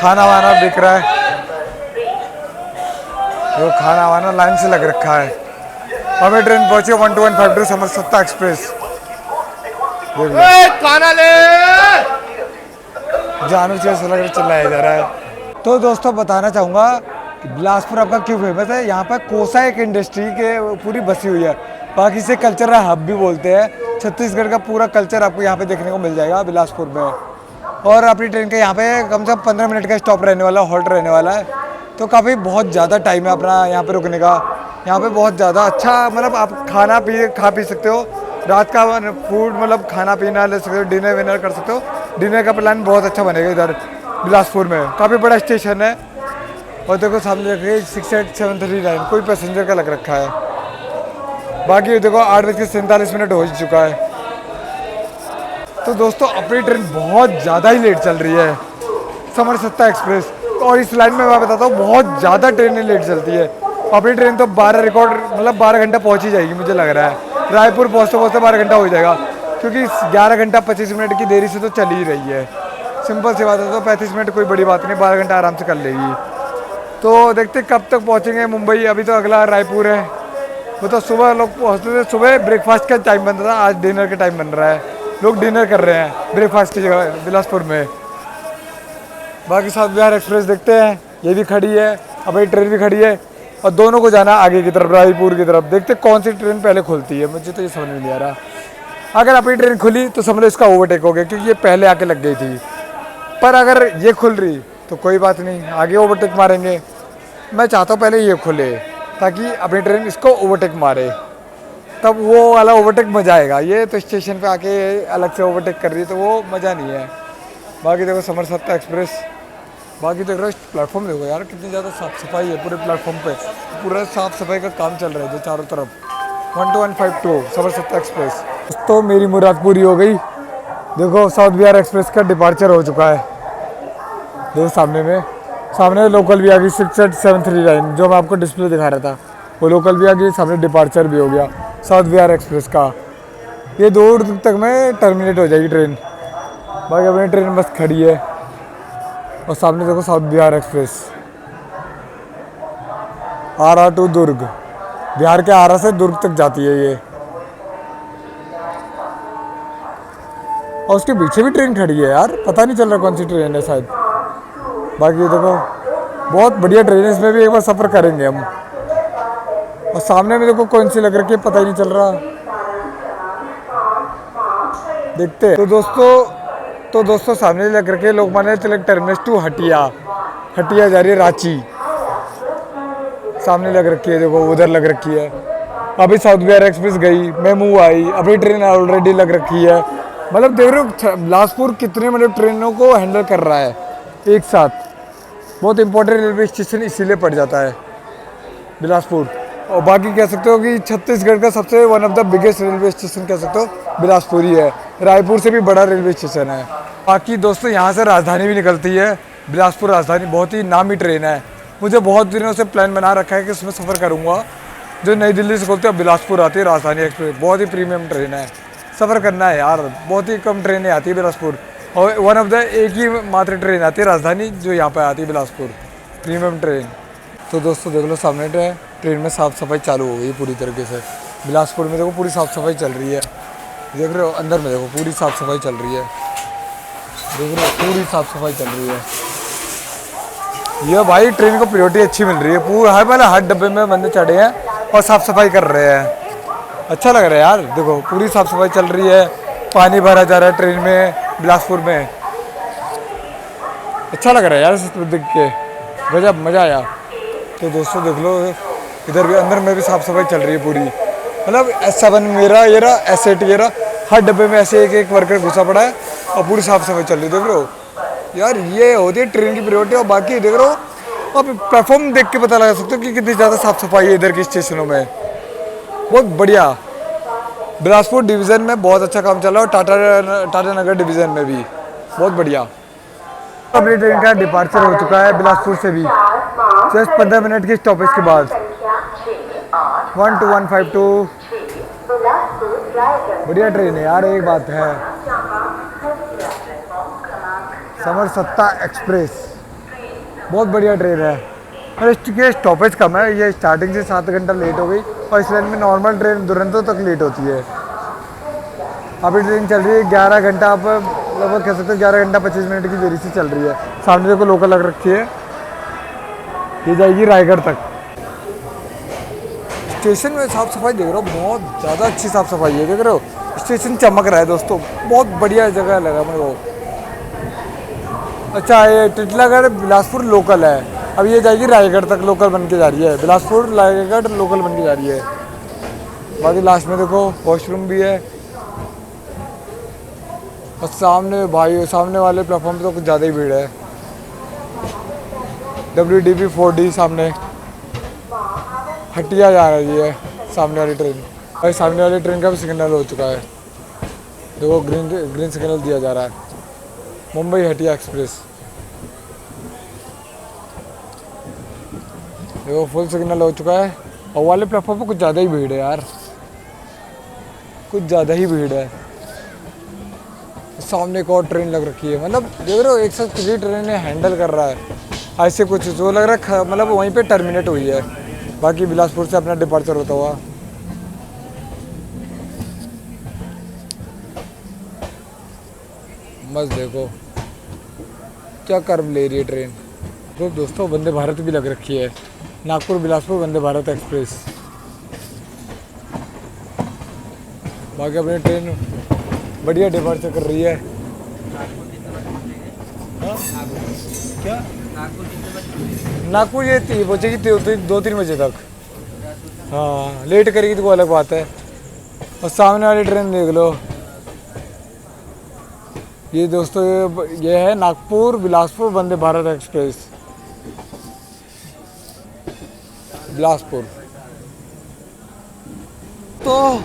खाना वाना बिक रहा है। देखो खाना वाना लाइन से लग रखा है। हमें ट्रेन पहुंची 1252 समरसत्ता एक्सप्रेस। खाना ले जानवर से ऐसा लग रहा चिल्लाया जा रहा है। तो दोस्तों बताना चाहूँगा कि बिलासपुर आपका क्यों फेमस है। यहाँ पर कोसा एक इंडस्ट्री के पूरी बसी हुई है। बाकी से कल्चरल हब भी बोलते हैं। छत्तीसगढ़ का पूरा कल्चर आपको यहाँ पे देखने को मिल जाएगा बिलासपुर में। और अपनी ट्रेन के यहाँ पे कम से कम 15 मिनट का स्टॉप रहने वाला, हॉल्ट रहने वाला है। तो काफ़ी बहुत ज़्यादा टाइम है अपना यहाँ पे रुकने का। यहाँ पे बहुत ज़्यादा अच्छा मतलब आप खा पी सकते हो। रात का फूड मतलब खाना पीना ले सकते हो, डिनर विनर कर सकते हो। डिनर का प्लान बहुत अच्छा बनेगा इधर बिलासपुर में। काफ़ी बड़ा स्टेशन है। और देखो सामने रखिए 68739 कोई पैसेंजर का लग रखा है। बाकी देखो 8:47 हो चुका है। तो दोस्तों अपनी ट्रेन बहुत ज़्यादा ही लेट चल रही है, समरसत्ता एक्सप्रेस। और इस लाइन में मैं बताता हूँ बहुत ज़्यादा ट्रेनें लेट चलती है। अपनी ट्रेन तो 12 घंटा पहुँच ही जाएगी मुझे लग रहा है। रायपुर पहुँचते पहुँचते 12 घंटा हो जाएगा, क्योंकि 11 घंटा 25 मिनट की देरी से तो चल ही रही है। सिंपल सी बात है, तो 35 मिनट कोई बड़ी बात नहीं, 12 घंटा आराम से कर लेगी। तो देखते कब तक पहुँचेंगे मुंबई। अभी तो अगला रायपुर है। वो तो सुबह लोग पहुँचते थे, सुबह ब्रेकफास्ट का टाइम बनता था, आज डिनर का टाइम बन रहा है। लोग डिनर कर रहे हैं ब्रेकफास्ट की जगह बिलासपुर में। बाकी साउथ बिहार एक्सप्रेस देखते हैं, ये भी खड़ी है, अब ये ट्रेन भी खड़ी है। और दोनों को जाना आगे की तरफ, रायपुर की तरफ। देखते कौन सी ट्रेन पहले खुलती है, मुझे तो ये समझ में नहीं आ रहा। अगर अपनी ट्रेन खुली तो समझ लो इसका ओवरटेक हो गया, क्योंकि ये पहले आके लग गई थी। पर अगर ये खुल रही तो कोई बात नहीं, आगे ओवरटेक मारेंगे। मैं चाहता हूँ पहले ये खुले, ताकि अपनी ट्रेन इसको ओवरटेक मारे, तब वो वाला ओवरटेक मज़ा आएगा। ये तो स्टेशन पे आके अलग से ओवरटेक कर रही है, तो वो मज़ा नहीं है। बाकी देखो समरसत्ता एक्सप्रेस। बाकी देख रहे हो प्लेटफॉर्म देखो यार, कितनी ज़्यादा साफ़ सफाई है पूरे प्लेटफॉर्म पे। पूरा साफ़ सफाई का काम चल रहा है जो चारों तरफ। 12152 समरसत्ता एक्सप्रेस। तो मेरी मुराद पूरी हो गई। देखो साउथ बिहार एक्सप्रेस का डिपार्चर हो चुका है। देखो सामने लोकल भी आ गई 68739, जो मैं आपको डिस्प्ले दिखा रहा था वो लोकल भी आ गई। सामने डिपार्चर भी हो गया साउथ बिहार एक्सप्रेस का। ये दूर तक में टर्मिनेट हो जाएगी ट्रेन। बाकी अपनी ट्रेन बस खड़ी है। और सामने देखो south Bihar express Ara to Durg. Bihar के आरा से दुर्ग तक जाती है ये। और उसके पीछे भी ट्रेन खड़ी है यार, पता नहीं चल रहा कौन सी ट्रेन है शायद। बाकी देखो बहुत बढ़िया ट्रेन है, इसमें भी एक बार सफ़र करेंगे हम। और सामने में देखो कौन सी लग रखी है, पता ही नहीं चल रहा। देखते हैं। तो दोस्तों सामने लग रखे लोकमान्य तिलक टर्मिनस टू हटिया जा रही है रांची। सामने लग रखी है, देखो उधर लग रखी है। अभी साउथ बिहार एक्सप्रेस गई, मेमू आई, अपनी ट्रेन ऑलरेडी लग रखी है। मतलब देख रहे हो बिलासपुर कितने मतलब ट्रेनों को हैंडल कर रहा है एक साथ। बहुत इंपॉर्टेंट रेलवे स्टेशन इसीलिए पड़ जाता है बिलासपुर। और बाकी कह सकते हो कि छत्तीसगढ़ का सबसे one of the biggest railway station कह सकते हो बिलासपुर ही है। रायपुर से भी बड़ा रेलवे स्टेशन है। बाकी दोस्तों यहाँ से राजधानी भी निकलती है। बिलासपुर राजधानी बहुत ही नामी ट्रेन है। मुझे बहुत दिनों से प्लान बना रखा है कि उसमें सफ़र करूँगा। जो नई दिल्ली से खोलते हैं बिलासपुर आती है राजधानी एक्सप्रेस। बहुत ही प्रीमियम ट्रेन है, सफ़र करना है यार। बहुत ही कम ट्रेनें आती है बिलासपुर, और वन ऑफ द एक ही मात्र ट्रेन आती है राजधानी जो यहाँ पर आती है बिलासपुर, प्रीमियम ट्रेन। तो दोस्तों देख लो सामने ट्रेन में साफ़ सफाई चालू हो गई पूरी तरीके से। बिलासपुर में देखो पूरी साफ़ सफाई चल रही है। देख रहे हो अंदर में देखो पूरी साफ़ सफाई चल रही है। देख रहे हो पूरी साफ़ सफाई चल रही है। ये भाई ट्रेन को प्रायोरिटी अच्छी मिल रही है। पूरा हर डब्बे में बंदे चढ़े हैं और साफ़ सफाई कर रहे हैं। अच्छा लग रहा है यार। देखो पूरी साफ़ सफाई चल रही है, पानी भरा जा रहा है ट्रेन में बिलासपुर में। अच्छा लग रहा है यार देख के, गजब मज़ा आया। तो दोस्तों देख लो इधर भी अंदर में भी साफ़ सफाई चल रही है पूरी। मतलब S7 मेरा ये रहा, S8 ये रहा, हर डब्बे में ऐसे एक वर्कर घुसा पड़ा है और पूरी साफ़ सफाई चल रही है। देख रहे हो यार, ये होती है ट्रेन की प्रायोरिटी। और बाकी देख रहे हो आप प्लेटफॉर्म देख के पता लगा सकते हो कि कितनी ज़्यादा साफ़ सफाई है इधर के स्टेशनों में। बहुत बढ़िया। बिलासपुर डिवीज़न में बहुत अच्छा काम चल रहा है, और टाटा नगर डिवीज़न में भी बहुत बढ़िया। अभी ट्रेन का डिपार्चर हो चुका है बिलासपुर से भी, जस्ट 15 मिनट की स्टॉपेज के बाद। 12152 बढ़िया ट्रेन है यार। एक बात है समरसत्ता एक्सप्रेस बहुत बढ़िया ट्रेन है। और इसके स्टॉपेज कम है, ये स्टार्टिंग से 7 घंटा लेट हो गई और इस लाइन में नॉर्मल ट्रेन दुरंतो तक लेट होती है। अभी ट्रेन चल रही है 11 घंटा, आप लगभग कह सकते हो 11 घंटा 25 मिनट की देरी से चल रही है। सामने देखो लोकल लग रखी है, ये जाएगी रायगढ़ तक। स्टेशन में साफ सफाई देख रहे हो, बहुत ज़्यादा अच्छी साफ सफाई है, देख रहे हो स्टेशन चमक रहा है दोस्तों, बहुत बढ़िया जगह लगा मेरे को। अच्छा ये टिटलागढ़ बिलासपुर लोकल है, अब ये जाएगी रायगढ़ तक लोकल बन के जा रही है, बिलासपुर रायगढ़ लोकल बन के जा रही है। बाकी लास्ट में देखो वॉशरूम भी है। और सामने भाई सामने वाले प्लेटफॉर्म पे तो कुछ ज़्यादा ही भीड़ है। WDP 4D सामने हटिया जा रही है सामने वाली ट्रेन। भाई सामने वाली ट्रेन का भी सिग्नल हो चुका है, देखो ग्रीन सिग्नल दिया जा रहा है, मुंबई हटिया एक्सप्रेस। देखो फुल सिग्नल हो चुका है। और वाले प्लेटफॉर्म पर कुछ ज़्यादा ही भीड़ है यार, कुछ ज़्यादा ही भीड़ है। सामने एक और ट्रेन लग रखी है, मतलब देख रहे हो एक साथ किसी ट्रेन हैंडल कर रहा है ऐसे कुछ जो लग रहा है, मतलब वहीं पे टर्मिनेट हुई है। बाकी बिलासपुर से अपना डिपार्चर होता हुआ। मस्त देखो क्या कर्व ले रही है ट्रेन। तो दोस्तों वंदे भारत भी लग रखी है, नागपुर बिलासपुर वंदे भारत एक्सप्रेस। बाकी अपनी ट्रेन बढ़िया डिपार्चर कर रही है। हाँ? क्या नागपुर ये पहुँचेगी 2-3 बजे तक। हाँ लेट करेगी तो वो अलग बात है। और सामने वाली ट्रेन देख लो, ये दोस्तों ये है नागपुर बिलासपुर वंदे भारत एक्सप्रेस बिलासपुर। तो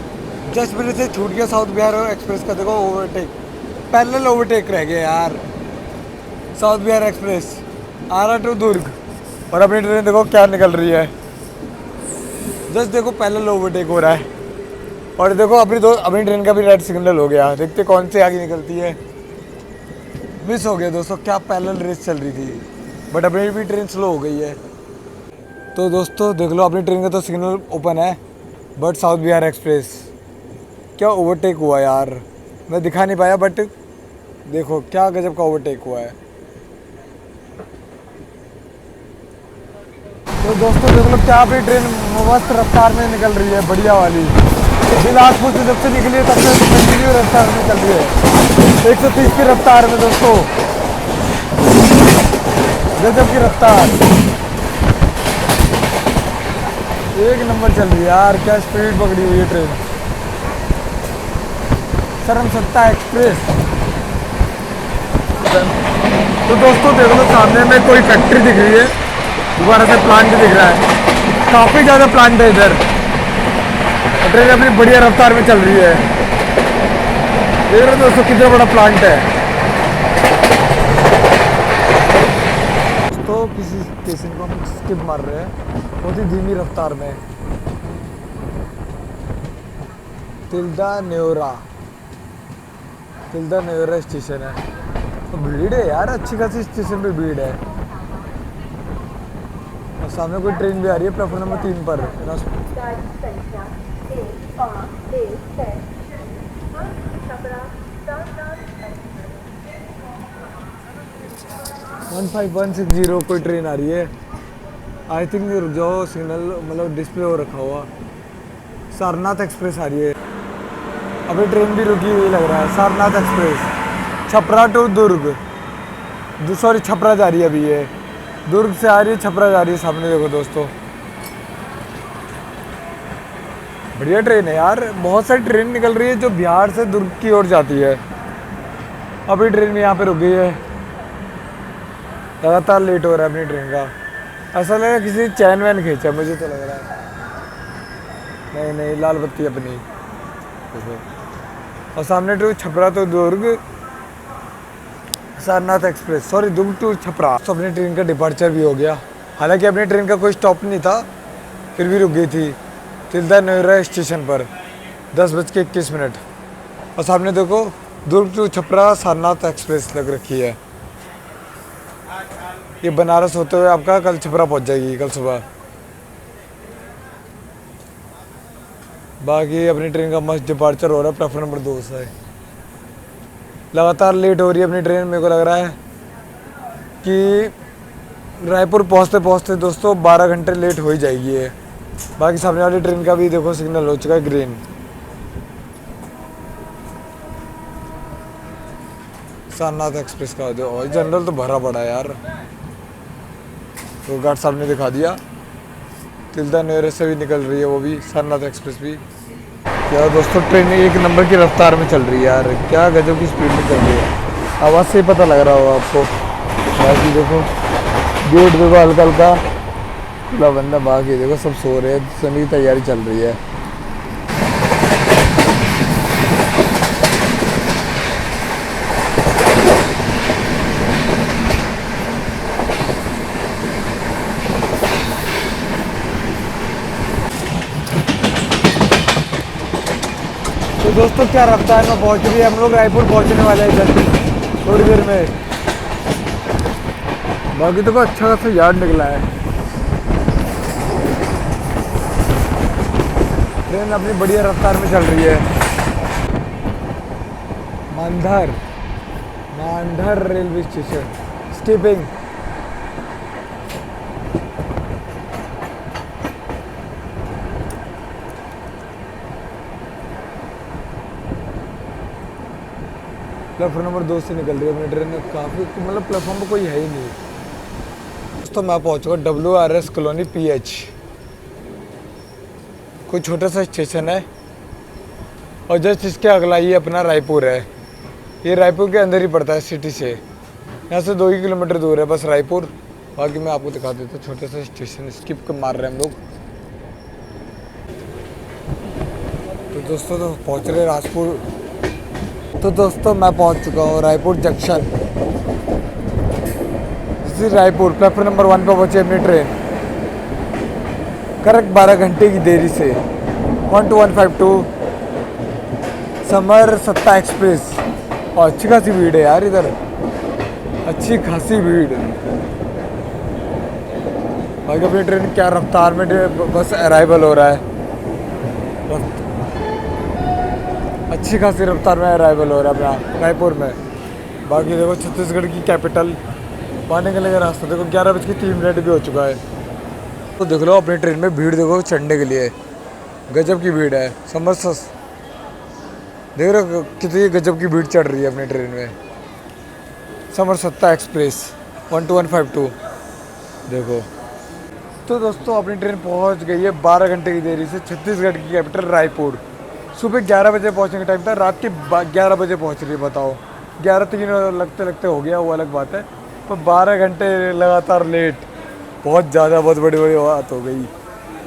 जस्ट मेरे से छूट गया साउथ बिहार एक्सप्रेस का, देखो ओवरटेक, पैरेलल ओवरटेक रह गया यार। South Bihar express Ara to Durg और अपनी ट्रेन देखो क्या निकल रही है। जस्ट देखो पैरेलल ओवरटेक हो रहा है। और देखो अपनी ट्रेन का भी रेड सिग्नल हो गया, देखते कौन से आगे निकलती है। मिस हो गया दोस्तों, क्या पैरेलल रेस चल रही थी, बट अपनी भी ट्रेन स्लो हो गई है। तो दोस्तों देख लो अपनी ट्रेन का तो सिग्नल ओपन है, बट साउथ बिहार एक्सप्रेस क्या ओवरटेक हुआ यार, मैं दिखा नहीं पाया, बट देखो क्या गजब का ओवरटेक हुआ है। तो दोस्तों देख लो क्या अपनी ट्रेन मस्त रफ्तार में निकल रही है, बढ़िया वाली। बिलासपुर से जब से निकली है तब से कंटिन्यू रफ्तार में निकल रही है, 130 की रफ्तार में दोस्तों, गजब की रफ्तार, एक नंबर चल रही है यार, क्या स्पीड पकड़ी हुई है ट्रेन। समरसत्ता एक्सप्रेस। तो दोस्तों देख लो सामने में कोई फैक्ट्री दिख रही है, दोबारा से प्लांट दिख रहा है, काफ़ी ज़्यादा प्लांट है इधर। ट्रेन अपनी बढ़िया रफ्तार में चल रही है, देख रहे हो दोस्तों कितना बड़ा प्लांट है। तो किसी स्टेशन को हम स्किप मार रहे हैं बहुत ही धीमी रफ्तार में। तिल्दा नेवरा स्टेशन है। तो भीड़ है यार, अच्छी खासी स्टेशन पे भीड़ है। और सामने कोई ट्रेन भी आ रही है प्लेटफॉर्म नंबर 3 पर। 15160 कोई ट्रेन आ रही है, आई थिंक जो सिग्नल मतलब डिस्प्ले हो रखा हुआ। सारनाथ एक्सप्रेस आ रही है, अभी ट्रेन भी रुकी हुई लग रहा है। Sarnath express Chhapra to Durg, sorry Chhapra जा रही है अभी, ये दुर्ग से आ रही है छपरा जा रही है। सामने देखो दोस्तों बढ़िया ट्रेन है यार, बहुत सारी ट्रेन निकल रही है जो बिहार से दुर्ग की ओर जाती है। अभी ट्रेन भी यहाँ पे रुक गई है, लगातार लेट हो रहा है अपनी ट्रेन का। ऐसा लग रहा है किसी चैन वैन खींचा, मुझे तो लग रहा है। नहीं लाल बत्ती अपनी। और सामने टू छपरा तो Durg Sarnath express, sorry Durg to Chhapra. तो अपनी ट्रेन का डिपार्चर भी हो गया, हालांकि अपनी ट्रेन का कोई स्टॉप नहीं था, फिर भी रुक गई थी तिल्दा नेवरा स्टेशन पर 10:21। और सामने देखो दुर्ग टू छपरा सारनाथ एक्सप्रेस लग रखी है। ये बनारस होते हुए आपका कल छपरा पहुंच जाएगी कल सुबह। बाकी अपनी ट्रेन का मस्त डिपार्चर हो रहा है प्लेटफॉर्म नंबर 2 से। लगातार लेट हो रही है अपनी ट्रेन। मेरे को लग रहा है कि रायपुर पहुंचते पहुंचते दोस्तों 12 घंटे लेट हो ही जाएगी ये। बाकी सामने वाली ट्रेन का भी देखो सिग्नल हो चुका है ग्रीन। सारनाथ एक्सप्रेस का जो जनरल तो भरा पड़ा है यार। तो गार्ड साहब ने दिखा दिया। तिलदा नेरे से भी निकल रही है वो भी, सारनाथ एक्सप्रेस भी। क्या दोस्तों ट्रेन एक नंबर की रफ्तार में चल रही है यार, क्या गजब की स्पीड में चल रही है। आवाज़ से ही पता लग रहा होगा आपको। बाकी देखो गेट देखो हल्का हल्का खुला बंदा। बाकी देखो सब सो रहे हैं, सोने की तैयारी चल रही है। तो दोस्तों क्या रफ्तार में पहुंच रही है। हम लोग रायपुर पहुंचने वाले हैं जल्दी, थोड़ी देर में। बाकी तो अच्छा खासा यार्ड निकला है। ट्रेन अपनी बढ़िया रफ्तार में चल रही है। Mandhar railway station skipping. Platform number 2 से निकल रही है अपनी ट्रेन। काफ़ी मतलब प्लेटफॉर्म पर कोई है ही नहीं। दोस्तों मैं पहुंच चुका WRS कॉलोनी PH। कोई छोटा सा स्टेशन है और जस्ट इसके अगला ही अपना रायपुर है। ये रायपुर के अंदर ही पड़ता है सिटी से। यहाँ से 2 ही किलोमीटर दूर है बस रायपुर। बाकी मैं आपको दिखा देता हूँ छोटा सा स्टेशन स्किप कर मार रहे हैं हम लोग। तो दोस्तों तो पहुँच रहे राजपुर। तो दोस्तों मैं पहुंच चुका हूँ Raipur junction. Raipur platform number 1 पर पहुंची अपनी ट्रेन करेक्ट 12 घंटे की देरी से। 12152 समर सत्ता एक्सप्रेस। और अच्छी खासी भीड़ है यार इधर, अच्छी खासी भीड़। बाकी अपनी ट्रेन क्या रफ्तार में बस अराइवल हो रहा है। अच्छी खासी रफ्तार में अराइवल हो रहा है अपना रायपुर में। बाकी देखो छत्तीसगढ़ की कैपिटल वहाँ निकलने का रास्ता देखो 11:03 भी हो चुका है। तो देख लो अपनी ट्रेन में भीड़ देखो चढ़ने के लिए गजब की भीड़ है। समझ देख रहे हो कितनी गजब की भीड़ चढ़ रही है अपनी ट्रेन में। समर सत्ता एक्सप्रेस 12152 देखो। तो दोस्तों अपनी ट्रेन पहुंच गई है 12 घंटे की देरी से छत्तीसगढ़ की कैपिटल रायपुर। सुबह 11 बजे पहुंचने का टाइम था, रात के 11 बजे पहुंच रही है। बताओ 11:03 लगते लगते हो गया वो अलग बात है, पर 12 घंटे लगातार लेट बहुत ज़्यादा बहुत बड़ी बड़ी बात हो गई।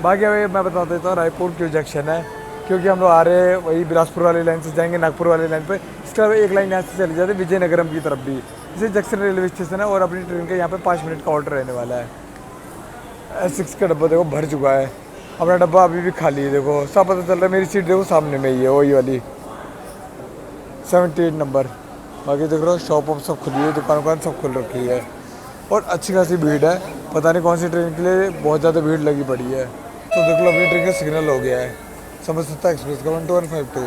बाकी अभी मैं बता देता हूँ रायपुर क्यों जंक्शन है, क्योंकि हम लोग आ रहे हैं वही बिलासपुर वाली लाइन से जाएंगे नागपुर वाली लाइन पे। इसके अलावा एक लाइन यहाँ से चली जाती है विजयनगरम की तरफ भी। इसे जंक्शन रेलवे स्टेशन है और अपनी ट्रेन का यहाँ पे 5 मिनट का ऑर्डर रहने वाला है। S6 का डब्बा देखो भर चुका है, अपना डब्बा अभी भी खाली है। देखो सब पता चल रहा है, मेरी सीट देखो सामने में ही है वही वाली 78 नंबर। बाकी देख रहे हो शॉप वॉप सब खुली है, दुकान सब खुल रखी है और अच्छी खासी भीड़ है। पता नहीं कौन सी ट्रेन के लिए बहुत ज़्यादा भीड़ लगी पड़ी है। तो देख लो अपनी ट्रेन का सिग्नल हो गया है समर सत्ता एक्सप्रेस का 12152।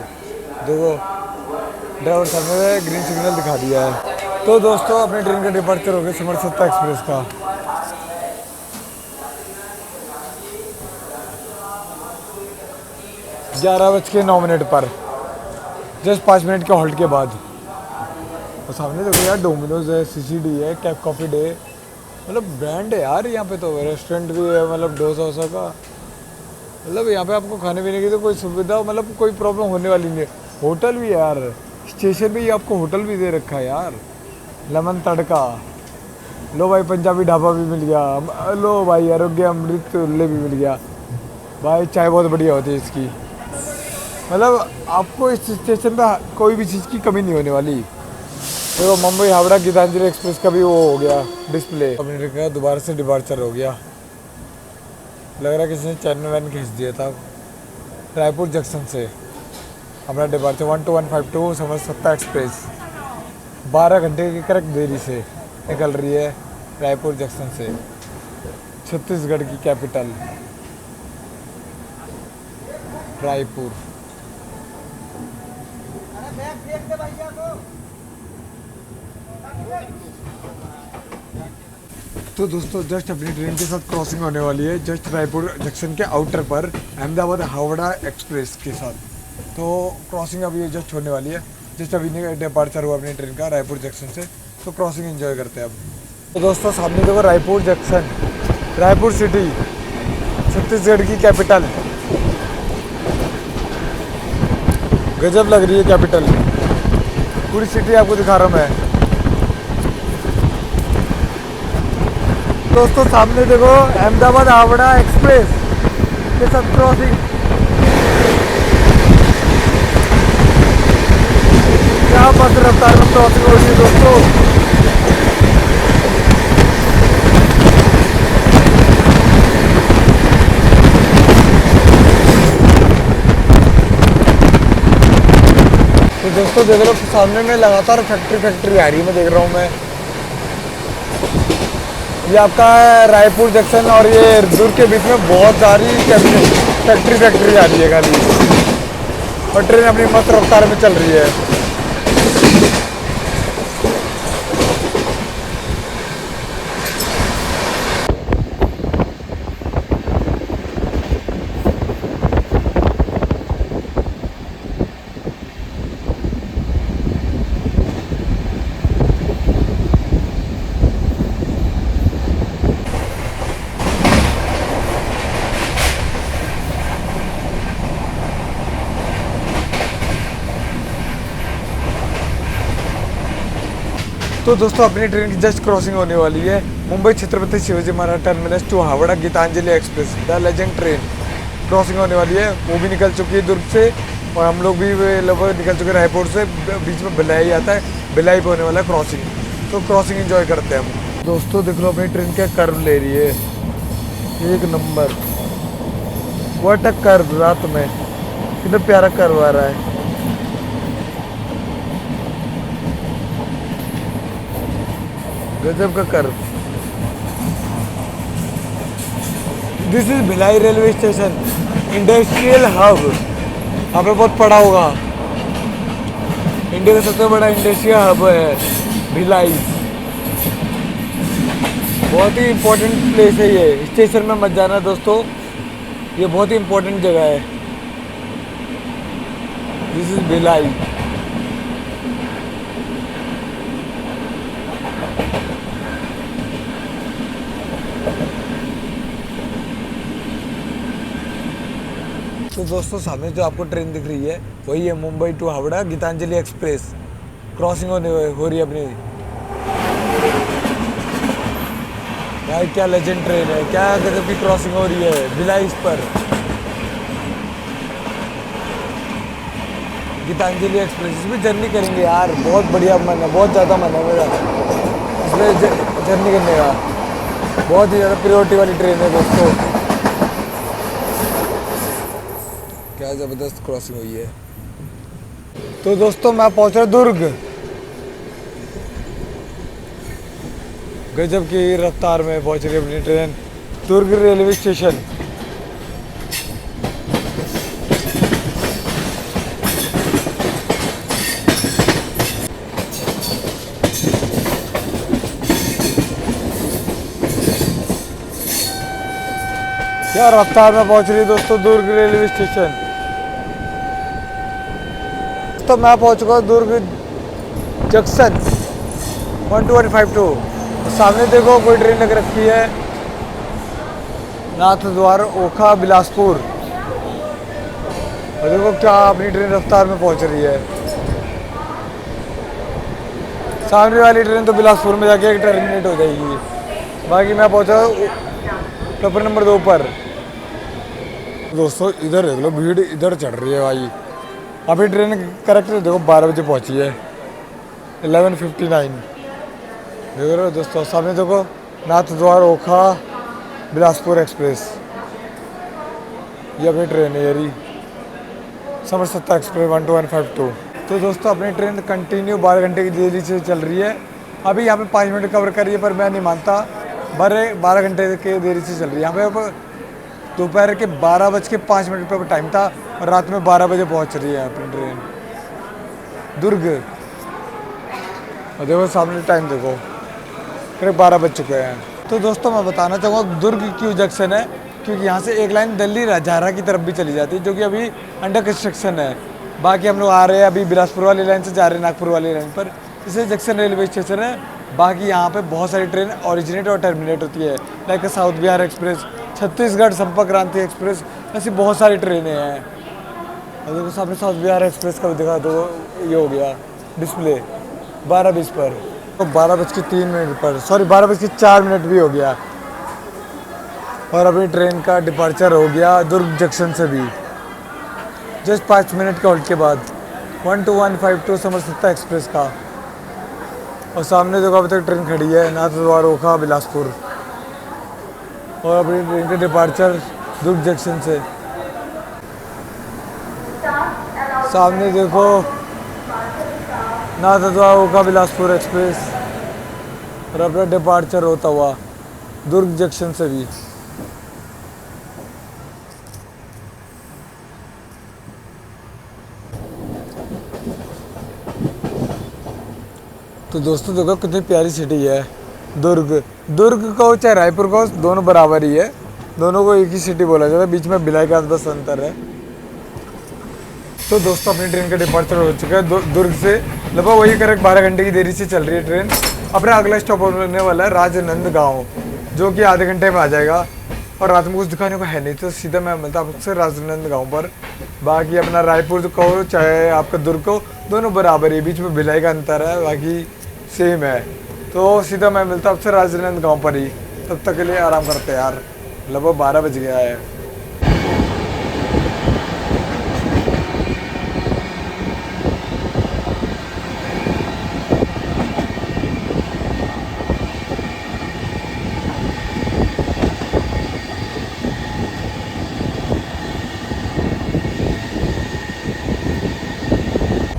देखो ड्राइवर साहब ने ग्रीन सिग्नल दिखा दिया है। तो दोस्तों अपनी ट्रेन का डिपार्चर हो गया समर सत्ता एक्सप्रेस का। 11:09 पर जस्ट 5 मिनट के हॉल्ट के बाद। और सामने देखो यार डोमिनोज है, CCD है, कैप कॉफ़ी डे, मतलब ब्रांड है यार यहाँ पे। तो रेस्टोरेंट भी है, मतलब डोसा वोसा का, मतलब यहाँ पे आपको खाने पीने की तो कोई सुविधा मतलब कोई प्रॉब्लम होने वाली नहीं है। होटल भी है यार, स्टेशन पे ही आपको होटल भी दे रखा है यार। लेमन तड़का, लो भाई पंजाबी ढाबा भी मिल गया, लो भाई आरोग्य अमृत उल्ले भी मिल गया भाई। चाय बहुत बढ़िया होती है इसकी, मतलब आपको इस स्टेशन पे कोई भी चीज़ की कमी नहीं होने वाली। तो मुंबई हावड़ा गीतांजलि एक्सप्रेस का भी वो हो गया डिस्प्ले। अपनी ट्रेन का दोबारा से डिपार्चर हो गया। लग रहा है किसी ने चैन वैन खींच दिया था। रायपुर जंक्शन से अपना डिपार्चर 12152 समर सत्ता एक्सप्रेस 12 घंटे की करेक्ट देरी से निकल रही है रायपुर जंक्शन से, छत्तीसगढ़ की कैपिटल रायपुर। तो दोस्तों जस्ट अपनी ट्रेन के साथ क्रॉसिंग होने वाली है, जस्ट रायपुर जंक्शन के आउटर पर अहमदाबाद हावड़ा एक्सप्रेस के साथ। तो क्रॉसिंग अभी जस्ट होने वाली है, जस्ट अभी डिपार्चर हुआ अपनी ट्रेन का रायपुर जंक्शन से। तो क्रॉसिंग एंजॉय करते हैं अब। तो दोस्तों सामने देखो रायपुर जंक्शन, रायपुर सिटी, छत्तीसगढ़ की कैपिटल। गजब लग रही है कैपिटल, पूरी सिटी आपको दिखा रहा हूँ मैं। दोस्तों सामने देखो अहमदाबाद हावड़ा एक्सप्रेस के साथ क्रॉसिंग। क्या मस्त रफ्तार में क्रॉसिंग हो रही है दोस्तों। तो दोस्तों देख रहे हो सामने में लगातार फैक्ट्री आ रही है, मैं देख रहा हूँ मैं। ये आपका रायपुर जंक्शन और ये दुर्ग के बीच में बहुत सारी फैक्ट्री आ रही है खाली, और ट्रेन अपनी मस्त रफ्तार में चल रही है। तो दोस्तों अपनी ट्रेन की जस्ट क्रॉसिंग होने वाली है, Mumbai Chhatrapati Shivaji Maharaj terminus to Howrah Gitanjali express the legend train crossing होने वाली है। वो भी निकल चुकी है दुर्ग से, और हम लोग भी लगभग निकल चुके हैं रायपुर से। बीच में भिलाई आता है, भिलाई पे होने वाला है क्रॉसिंग। तो क्रॉसिंग एंजॉय करते हैं हम। दोस्तों देख लो अपनी ट्रेन क्या कर्व ले रही है, एक नंबर। व्हाट अ कर्व, रात में कितना प्यारा कर्व आ रहा है। गजब का curve. This is Bhilai railway station, industrial hub. आपने बहुत पढ़ा होगा, इंडिया का सबसे बड़ा इंडस्ट्रियल हब है भिलाई। बहुत ही इम्पोर्टेंट प्लेस है ये, स्टेशन में मत जाना दोस्तों, ये बहुत ही इम्पोर्टेंट जगह है। This is Bhilai. तो दोस्तों सामने जो आपको ट्रेन दिख रही है वही है Mumbai to Howrah Gitanjali express. Crossing हो रही है अपनी। भाई क्या लेजेंड ट्रेन है, क्या गजब की क्रॉसिंग हो रही है भिलाई पर। गीतांजलि एक्सप्रेस इसमें जर्नी करेंगे यार, बहुत बढ़िया मन है, बहुत ज़्यादा मन है मेरा इसमें जर्नी करने का। बहुत ही ज़्यादा प्रायोरिटी वाली ट्रेन है दोस्तों, क्या ज़बरदस्त क्रॉसिंग हुई है। तो दोस्तों मैं पहुंच रहा दुर्ग। गजब की रफ्तार में पहुंच रही है अपनी ट्रेन दुर्ग रेलवे स्टेशन। क्या रफ्तार में पहुंच रही है दोस्तों दुर्ग रेलवे स्टेशन। तो मैं पहुंच चुका दुर्ग जंक्शन 12152। सामने देखो कोई ट्रेन लग रखी है, नाथ द्वार ओखा बिलासपुर। और देखो क्या अपनी ट्रेन रफ्तार में पहुंच रही है। सामने वाली ट्रेन तो बिलासपुर में जाके टर्मिनेट हो जाएगी। बाकी मैं पहुंचा प्लेटफॉर्म नंबर 2 पर। दोस्तों इधर देख लो भीड़ इधर चढ़ रही है भाई। अभी ट्रेन करेक्ट देखो 12 बजे पहुंची है, 11:59। देख रहे हो दोस्तों सामने देखो नाथ द्वार ओखा बिलासपुर एक्सप्रेस, ये अपनी ट्रेन है यारी समरसत्ता एक्सप्रेस 12152। तो दोस्तों अपनी ट्रेन कंटिन्यू 12 घंटे की देरी से चल रही है। अभी यहाँ पे 5 मिनट कवर करिए, पर मैं नहीं मानता। 12 घंटे के देरी से चल रही है यहाँ पे। अब दोपहर के 12:05 पर टाइम था और रात में 12 बजे पहुँच रही है अपनी ट्रेन दुर्ग। और देखो सामने टाइम देखो, करीब 12 बज चुके हैं। तो दोस्तों मैं बताना चाहूँगा दुर्ग क्यों जंक्शन है, क्योंकि यहाँ से एक लाइन दिल्ली राजहारा की तरफ भी चली जाती है, जो कि अभी अंडर कंस्ट्रक्शन है। बाकी हम लोग आ रहे हैं अभी बिलासपुर वाली लाइन से, जा रहे हैं नागपुर वाली लाइन पर। इसे जंक्शन रेलवे स्टेशन है। बाकी यहाँ पे बहुत सारी ट्रेन ओरिजिनेट और टर्मिनेट होती है, like south Bihar express, Chhattisgarh संपर्क क्रांति एक्सप्रेस, ऐसी बहुत सारी ट्रेनें हैं। और देखो सामने साउथ बिहार एक्सप्रेस का भी दिखा दो, ये हो गया डिस्प्ले 12:20 पर। तो 12:03 पर, सॉरी 12:04 भी हो गया। और अभी ट्रेन का डिपार्चर हो गया दुर्ग जंक्शन से भी, जस्ट 5 मिनट के होल्ड के बाद। 12152 समरसत्ता एक्सप्रेस का। और सामने देखो अभी तक ट्रेन खड़ी है नाथद्वार ओखा बिलासपुर। और अभी ट्रेन का डिपार्चर दुर्ग जंक्शन से। सामने देखो नाथद्वार ओखा बिलासपुर एक्सप्रेस और अपना डिपार्चर होता हुआ दुर्ग जंक्शन से भी। तो दोस्तों देखो कितनी प्यारी सिटी है दुर्ग। दुर्ग को चाहे रायपुर को, दोनों बराबर ही है, दोनों को एक ही सिटी बोला जाता है, बीच में भिलाई का बस अंतर है। तो दोस्तों अपनी ट्रेन का डिपार्चर हो चुका है दुर्ग से। लगभग वही करेक्ट 12 घंटे की देरी से चल रही है ट्रेन। अपना अगला स्टॉप होने वाला है राजनांदगांव, जो कि आधे घंटे में आ जाएगा। और रात में कुछ दिखाने को है नहीं, तो सीधा मैं मिलता हूँ आपसे राजनांदगांव पर। बाकी अपना रायपुर को चाहे आपका दुर्ग को, दोनों बराबर है, बीच में भिलाई का अंतर है, बाकी सेम है। तो सीधा मैं मिलता हूँ आपसे राजनांदगांव पर ही। तब तक के लिए आराम करते हैं यार, लगभग 12 बज गया है।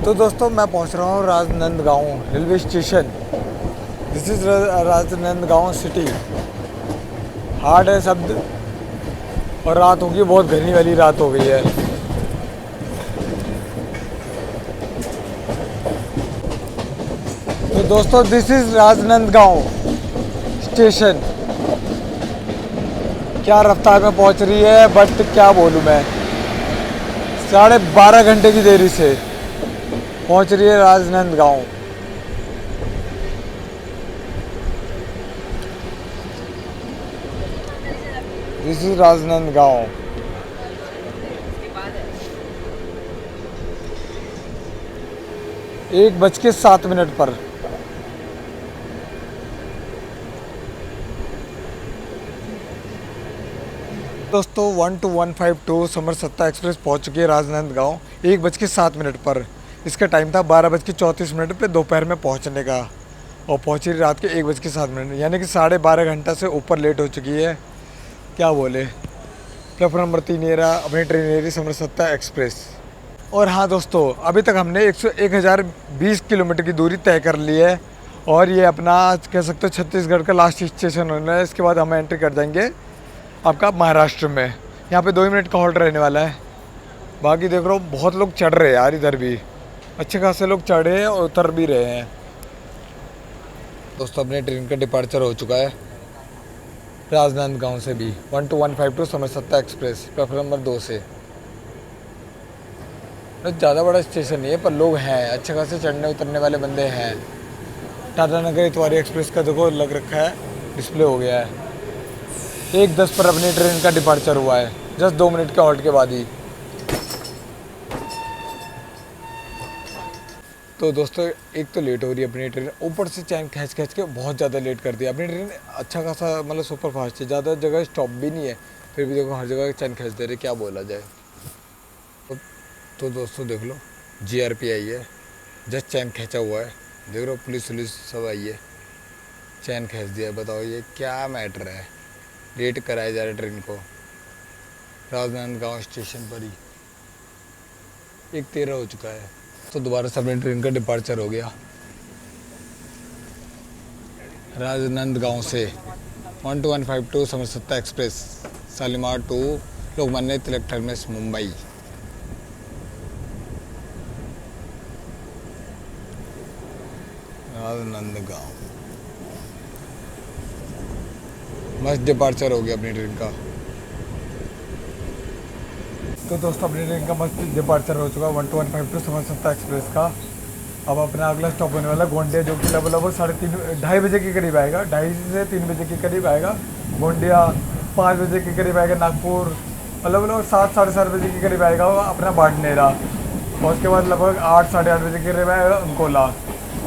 तो दोस्तों मैं पहुंच रहा हूँ Rajnandgaon railway station. This is Rajnandgaon city. Hard है शब्द, और रात होगी, बहुत घनी वाली रात हो गई है। तो दोस्तों दिस इज राजनांदगांव स्टेशन। क्या रफ्तार में पहुंच रही है, बट क्या बोलूँ मैं, 12.5 घंटे की देरी से पहुंच रही है राजनांदगांव। This is Rajnandgaon. एक 1:07 पर। दोस्तों 12152 समरसत्ता एक्सप्रेस पहुंच चुकी है राजनांदगांव 1:07 पर। इसका टाइम था 12:34 पे दोपहर में पहुंचने का, और पहुंची रात के 1:07, यानी कि 12.5 घंटा से ऊपर लेट हो चुकी है। क्या बोले। प्लेटफॉर्म नंबर 3 ये रहा अपनी ट्रेन, ये रही समरसत्ता एक्सप्रेस। और हाँ दोस्तों, अभी तक हमने 1020 किलोमीटर की दूरी तय कर ली है, और ये अपना कह सकते हो छत्तीसगढ़ का लास्ट स्टेशन होना है। इसके बाद हम एंट्री कर जाएंगे आपका महाराष्ट्र में। यहाँ पे 2 मिनट का हॉल्ट रहने वाला है। बाकी देख रहा हूँ बहुत लोग चढ़ रहे हैं यार, इधर भी अच्छे खासे लोग चढ़े हैं और उतर भी रहे हैं। दोस्तों अपने ट्रेन का डिपार्चर हो चुका है राजनांदगांव से भी 12152 समरसत्ता एक्सप्रेस प्लेटफॉर्म नंबर 2 से। ज़्यादा बड़ा स्टेशन नहीं है, पर लोग हैं अच्छे खासे, चढ़ने उतरने वाले बंदे हैं। टाटा नगर इतवारी एक्सप्रेस का देखो लग रखा है, डिस्प्ले हो गया है। 1:10 पर अपनी ट्रेन का डिपार्चर हुआ है, जस्ट 2 मिनट के हॉल्ट के बाद ही। तो दोस्तों एक तो लेट हो रही है अपनी ट्रेन, ऊपर से चैन खींच के बहुत ज़्यादा लेट कर दिया अपनी ट्रेन। अच्छा खासा मतलब सुपर फास्ट है, ज़्यादा जगह स्टॉप भी नहीं है, फिर भी देखो हर जगह चैन खींच दे रही, क्या बोला जाए। तो दोस्तों देख लो GRP आई है, जस्ट चैन खींचा हुआ है, देख लो पुलिस सब आई है, चैन खींच दिया। बताओ ये क्या मैटर है, लेट कराया जा रहा है ट्रेन को राजनांदगांव स्टेशन पर ही। 1:13 हो चुका है। तो दोबारा से अपनी ट्रेन का डिपार्चर हो गया। राजनांदगांव से 12152 Samarsatta express Shalimar to Lokmanya Tilak terminus Mumbai. Rajnandgaon मस्त डिपार्चर हो गया अपनी ट्रेन का। तो दोस्तों अपनी ट्रेन का मस्त डिपार्चर हो चुका 12152 समरसत्ता एक्सप्रेस का। अब अपना अगला स्टॉप होने वाला गोंडिया, जो कि लगभग 2:30 के करीब आएगा, 2:30 से 3 बजे के करीब आएगा। गोंडिया 5 बजे के करीब आएगा नागपुर, लगभग 7 साढ़े 7 बजे के करीब आएगा अपना बाड़नेरा, और उसके बाद लगभग 8 साढ़े 8 बजे के करीब आएगा अंकोला।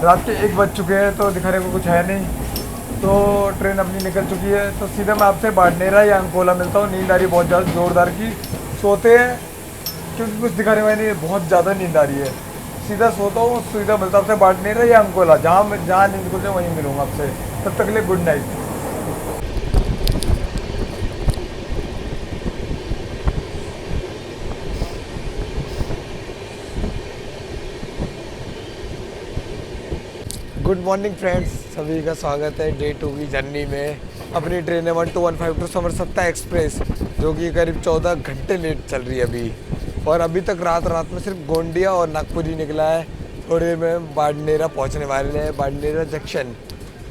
रात के 1 बज चुके हैं तो दिखाने को कुछ है नहीं, तो ट्रेन अपनी निकल चुकी है। तो सीधा मैं आपसे बाड़नेरा या अंकोला मिलता हूँ। नींद आ रही बहुत ज़्यादा जोरदार की, सोते हैं क्योंकि कुछ दिखाने वाली नहीं, बहुत ज़्यादा नींद आ रही है। सीधा सोता हूँ, सीधा मिलता आपसे बाड़नेरा या अंकोला, जहाँ नींद खुल जाए वहीं मिलूँगा आपसे। तब तक के लिए good night. Good morning friends, सभी का स्वागत है डे 2 की जर्नी में। अपनी ट्रेन है 12152 समरसत्ता एक्सप्रेस, जो कि करीब 14 घंटे लेट चल रही है अभी। और अभी तक रात में सिर्फ गोंडिया और नागपुर ही निकला है। थोड़ी देर में बाड़नेरा पहुंचने वाले हैं, बाड़नेरा जंक्शन।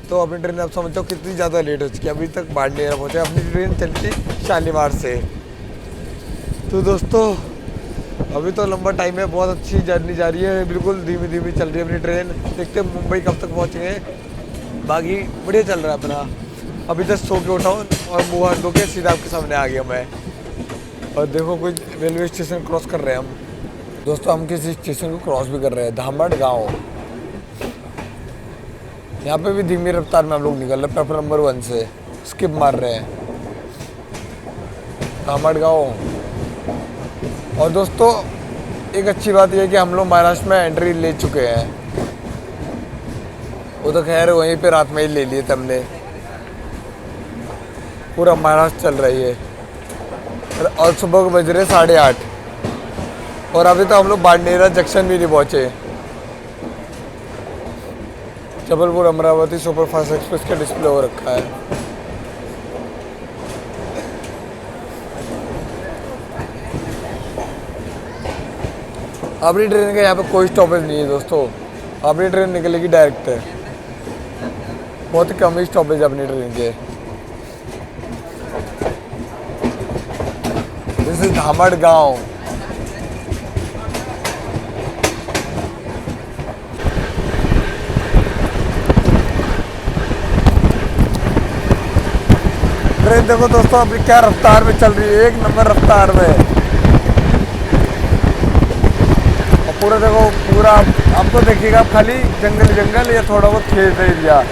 तो अपनी ट्रेन आप समझते हो कितनी ज़्यादा लेट हो चुकी है, अभी तक बाड़नेरा पहुँचे। अपनी ट्रेन चलती शालीमार से। तो दोस्तों अभी तो लंबा टाइम है, बहुत अच्छी जर्नी जा रही है, बिल्कुल धीमी धीमी चल रही है अपनी ट्रेन। देखते हैं मुंबई कब तक पहुँचेंगे, बाकी बढ़िया चल रहा है अपना। अभी तक सो के उठा हूँ और मुँह हाथ धो के सीधा आपके सामने आ गया मैं। और देखो कुछ रेलवे स्टेशन क्रॉस कर रहे हैं हम। दोस्तों हम किसी स्टेशन को क्रॉस भी कर रहे हैं, धामड़ गाँव। यहाँ पे भी धीमी रफ्तार में हम लोग निकल रहे हैं, प्लेटफॉर्म नंबर 1 से स्किप मार रहे हैं, धामड़ गाँव। और दोस्तों एक अच्छी बात यह है कि हम लोग महाराष्ट्र में एंट्री ले चुके हैं। वो तो खैर वहीं पे रात में ही ले लिए थे हमने। पूरा महाराष्ट्र चल रही है और सुबह को बज रहे 8:30। और अभी तो हम लोग बाड़नेरा जंक्शन भी नहीं पहुँचे। जबलपुर अमरावती सुपरफास्ट एक्सप्रेस का डिस्प्ले हो रखा है। अपनी ट्रेन का यहाँ पे कोई स्टॉपेज नहीं है दोस्तों, अपनी ट्रेन निकलेगी डायरेक्ट है। बहुत ही कम ही स्टॉपेज है अपनी ट्रेन के। दिस इज धामड़ गाँव। ट्रेन देखो दोस्तों अभी क्या रफ्तार में चल रही है, 1 नंबर रफ्तार में। पूरा देखो, पूरा आपको देखिएगा खाली जंगल या थोड़ा बहुत खेत एरिया।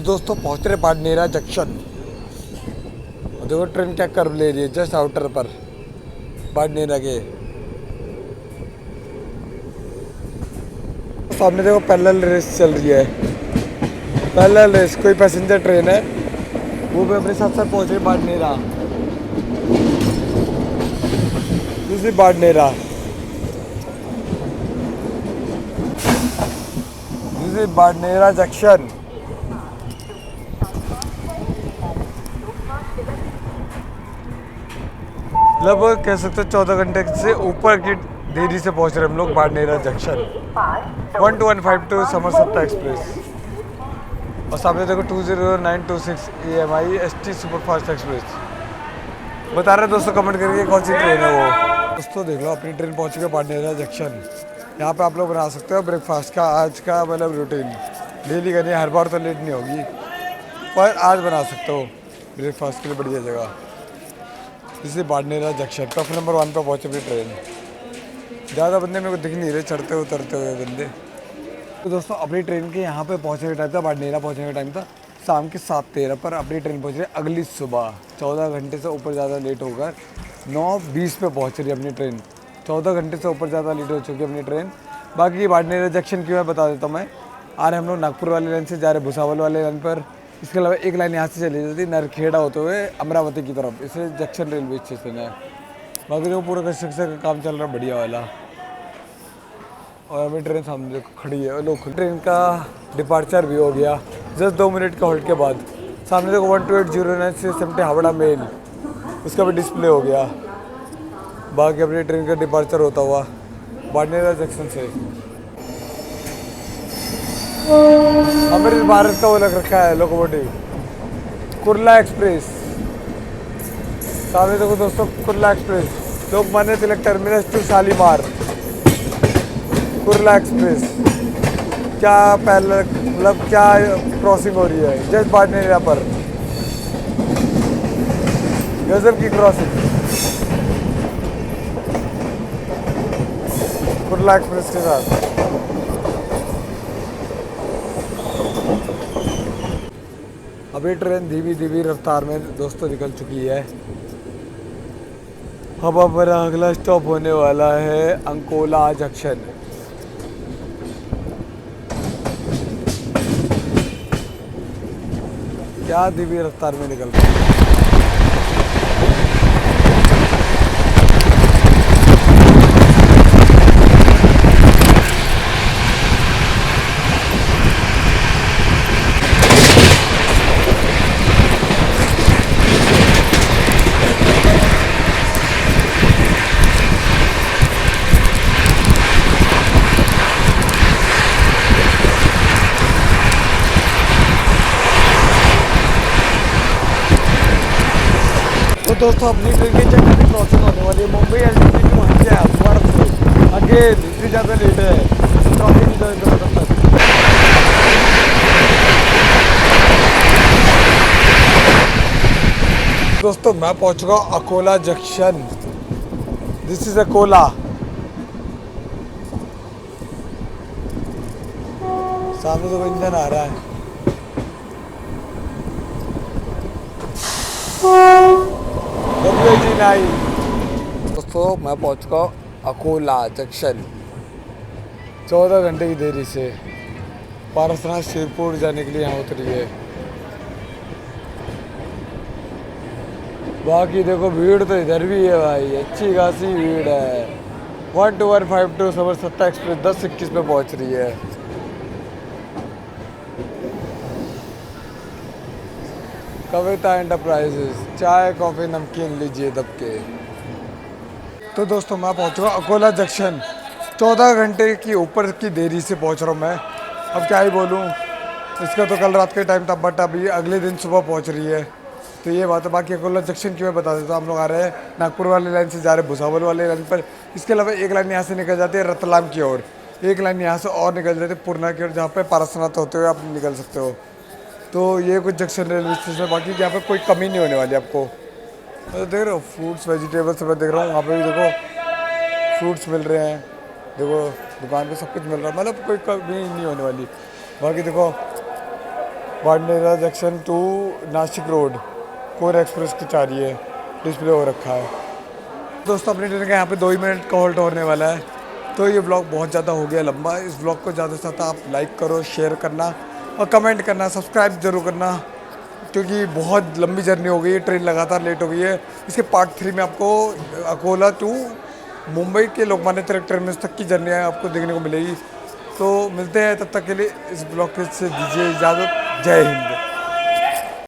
दोस्तों पहुंच रहे बाड़नेरा जंक्शन। और देखो ट्रेन क्या कर्व ले रही है जस्ट आउटर पर बाड़नेरा के सामने। देखो पैरेलल रेस चल रही है, पैरेलल रेस। कोई पैसेंजर ट्रेन है वो भी अपने साथ साथ पहुंच रही है बाड़नेरा। दूसरी बाड़नेरा, दूसरी बाड़नेरा जंक्शन। लगभग कह सकते हैं 14 घंटे से ऊपर की देरी से पहुंच रहे हम लोग बाड़नेरा जंक्शन 12152 समरसत्ता एक्सप्रेस। और सामने देखो 20926 EMI ST सुपरफास्ट एक्सप्रेस। बता रहे दोस्तों कमेंट करके कौन सी ट्रेन है वो। दोस्तों देख लो अपनी ट्रेन पहुंच चुकी है बाड़नेरा जंक्शन। यहाँ पे आप लोग बना सकते हो ब्रेकफास्ट का आज का मतलब रूटीन। डेली करनी है, हर बार तो लेट नहीं होगी, पर आज बना सकते हो ब्रेकफास्ट के लिए बढ़िया जगह। इसी बाड़नेरा जंक्शन प्लेटफॉर्म नंबर 1 पर पहुँचे अपनी ट्रेन। ज़्यादा बंदे मेरे को दिख नहीं रहे चढ़ते उतरते हुए बंदे। तो दोस्तों अपनी ट्रेन के यहाँ पे पहुँचने का टाइम था, बाड़नेरा पहुँचने का टाइम था शाम के 7:13 पर अपनी ट्रेन पहुंच रही है अगली सुबह। 14 घंटे से ऊपर ज़्यादा लेट होकर 9:20 पे पहुंच रही है अपनी ट्रेन। 14 घंटे से ऊपर ज़्यादा लेट हो चुकी है अपनी ट्रेन। बाकी बाड़मेर जंक्शन की मैं बता देता हूँ मैं। आ रहे हम लोग नागपुर वाले लाइन से, जा रहे भुसावल वाले लाइन पर। इसके अलावा एक लाइन यहाँ से चली जाती है नरखेड़ा होते हुए अमरावती की तरफ, इसे जंक्शन रेलवे स्टेशन है। बाकी देखो पूरा कंस्ट्रक्शन का काम चल रहा है बढ़िया वाला। और अभी ट्रेन सामने खड़ी है। लोग ट्रेन का डिपार्चर भी हो गया जस्ट 2 मिनट के होल्ड के बाद। सामने देखो 12809 से 70 हावड़ा मेल, उसका भी डिस्प्ले हो गया। बाकी अपनी ट्रेन का डिपार्चर होता हुआ बाड़मेर जंक्शन से। अमृत भारत का वो लग रखा है लोकोमोटिव, कुर्ला एक्सप्रेस। सामने देखो दोस्तों Kurla express, Lokmanya Tilak terminus to Shalimar, Kurla express. क्या पहले मतलब क्या क्रॉसिंग हो रही है जस्ट बाड़मेर पर, गजब की क्रॉसिंग कुर्ला एक्सप्रेस के साथ। अभी ट्रेन धीमी धीमी रफ्तार में दोस्तों निकल चुकी है। अब हमारा अगला स्टॉप होने वाला है अंकोला जंक्शन। क्या धीमी रफ्तार में निकल रहा है। तो दोस्तों अपनी ट्रेन की जंक्शन की क्रॉसिंग होने वाली है मुंबई एलटीटी की, वहाँ से अपवर्ड से आगे इतनी ज़्यादा लेट है क्रॉसिंग की जरूरत तक। दोस्तों मैं पहुँच चुका हूँ Akola junction. This is Akola. सामने तो इंजन आ रहा है। दोस्तों मैं पहुंच चुका हूँ अकोला जंक्शन 14 घंटे की देरी से। पारसनाथ शिरपुर जाने के लिए यहाँ उतरी है। बाकी देखो भीड़ तो इधर भी है भाई, अच्छी खासी भीड़ है। 12152 समर सत्ता एक्सप्रेस 10:21 पे पहुंच रही है। कविता एंटरप्राइजेस, चाय कॉफ़ी नमकीन लीजिए दबके। तो दोस्तों मैं पहुंच चुका अकोला जंक्शन। 14 घंटे की ऊपर की देरी से पहुंच रहा हूँ मैं। अब क्या ही बोलूँ, इसका तो कल रात के टाइम था बट अभी अगले दिन सुबह पहुंच रही है। तो ये बात है। बाकी अकोला जंक्शन की मैं बता देता हूँ। हम लोग आ रहे हैं नागपुर वाली लाइन से, जा रहे हैं भुसावल वाली लाइन पर। इसके अलावा एक लाइन यहाँ से निकल जाती है रतलाम की ओर, एक लाइन यहाँ से और निकल जाती है पूर्णा की ओर, जहाँ पर पारसनाथ होते हुए आप निकल सकते हो। तो ये कुछ जंक्शन रेलवे स्टेशन है। बाकी यहाँ पे कोई कमी नहीं होने वाली आपको। तो देख रहे हो फ्रूट्स वेजिटेबल्स मैं देख रहा हूँ। वहाँ पे भी देखो फ्रूट्स मिल रहे हैं, देखो दुकान पे सब कुछ मिल रहा है, मतलब कोई कमी नहीं होने वाली। बाकी देखो Barmer junction to Nashik road कोर एक्सप्रेस की चाह रही है, डिस्प्ले हो रखा है। दोस्तों अपनी ट्रेन का यहाँ पे 2 ही मिनट का होल्ड होने वाला है। तो ये ब्लॉग बहुत ज़्यादा हो गया लंबा। इस ब्लॉग को ज़्यादा से ज़्यादा आप लाइक करो, शेयर करना और कमेंट करना, सब्सक्राइब जरूर करना, क्योंकि बहुत लंबी जर्नी हो गई है, ट्रेन लगातार लेट हो गई है। इसके पार्ट 3 में आपको अकोला टू मुंबई के लोकमान्य तिलक टर्मिनस तक की जर्नी आपको देखने को मिलेगी। तो मिलते हैं, तब तक के लिए इस ब्लॉग से दीजिए इजाज़त। जय हिंद।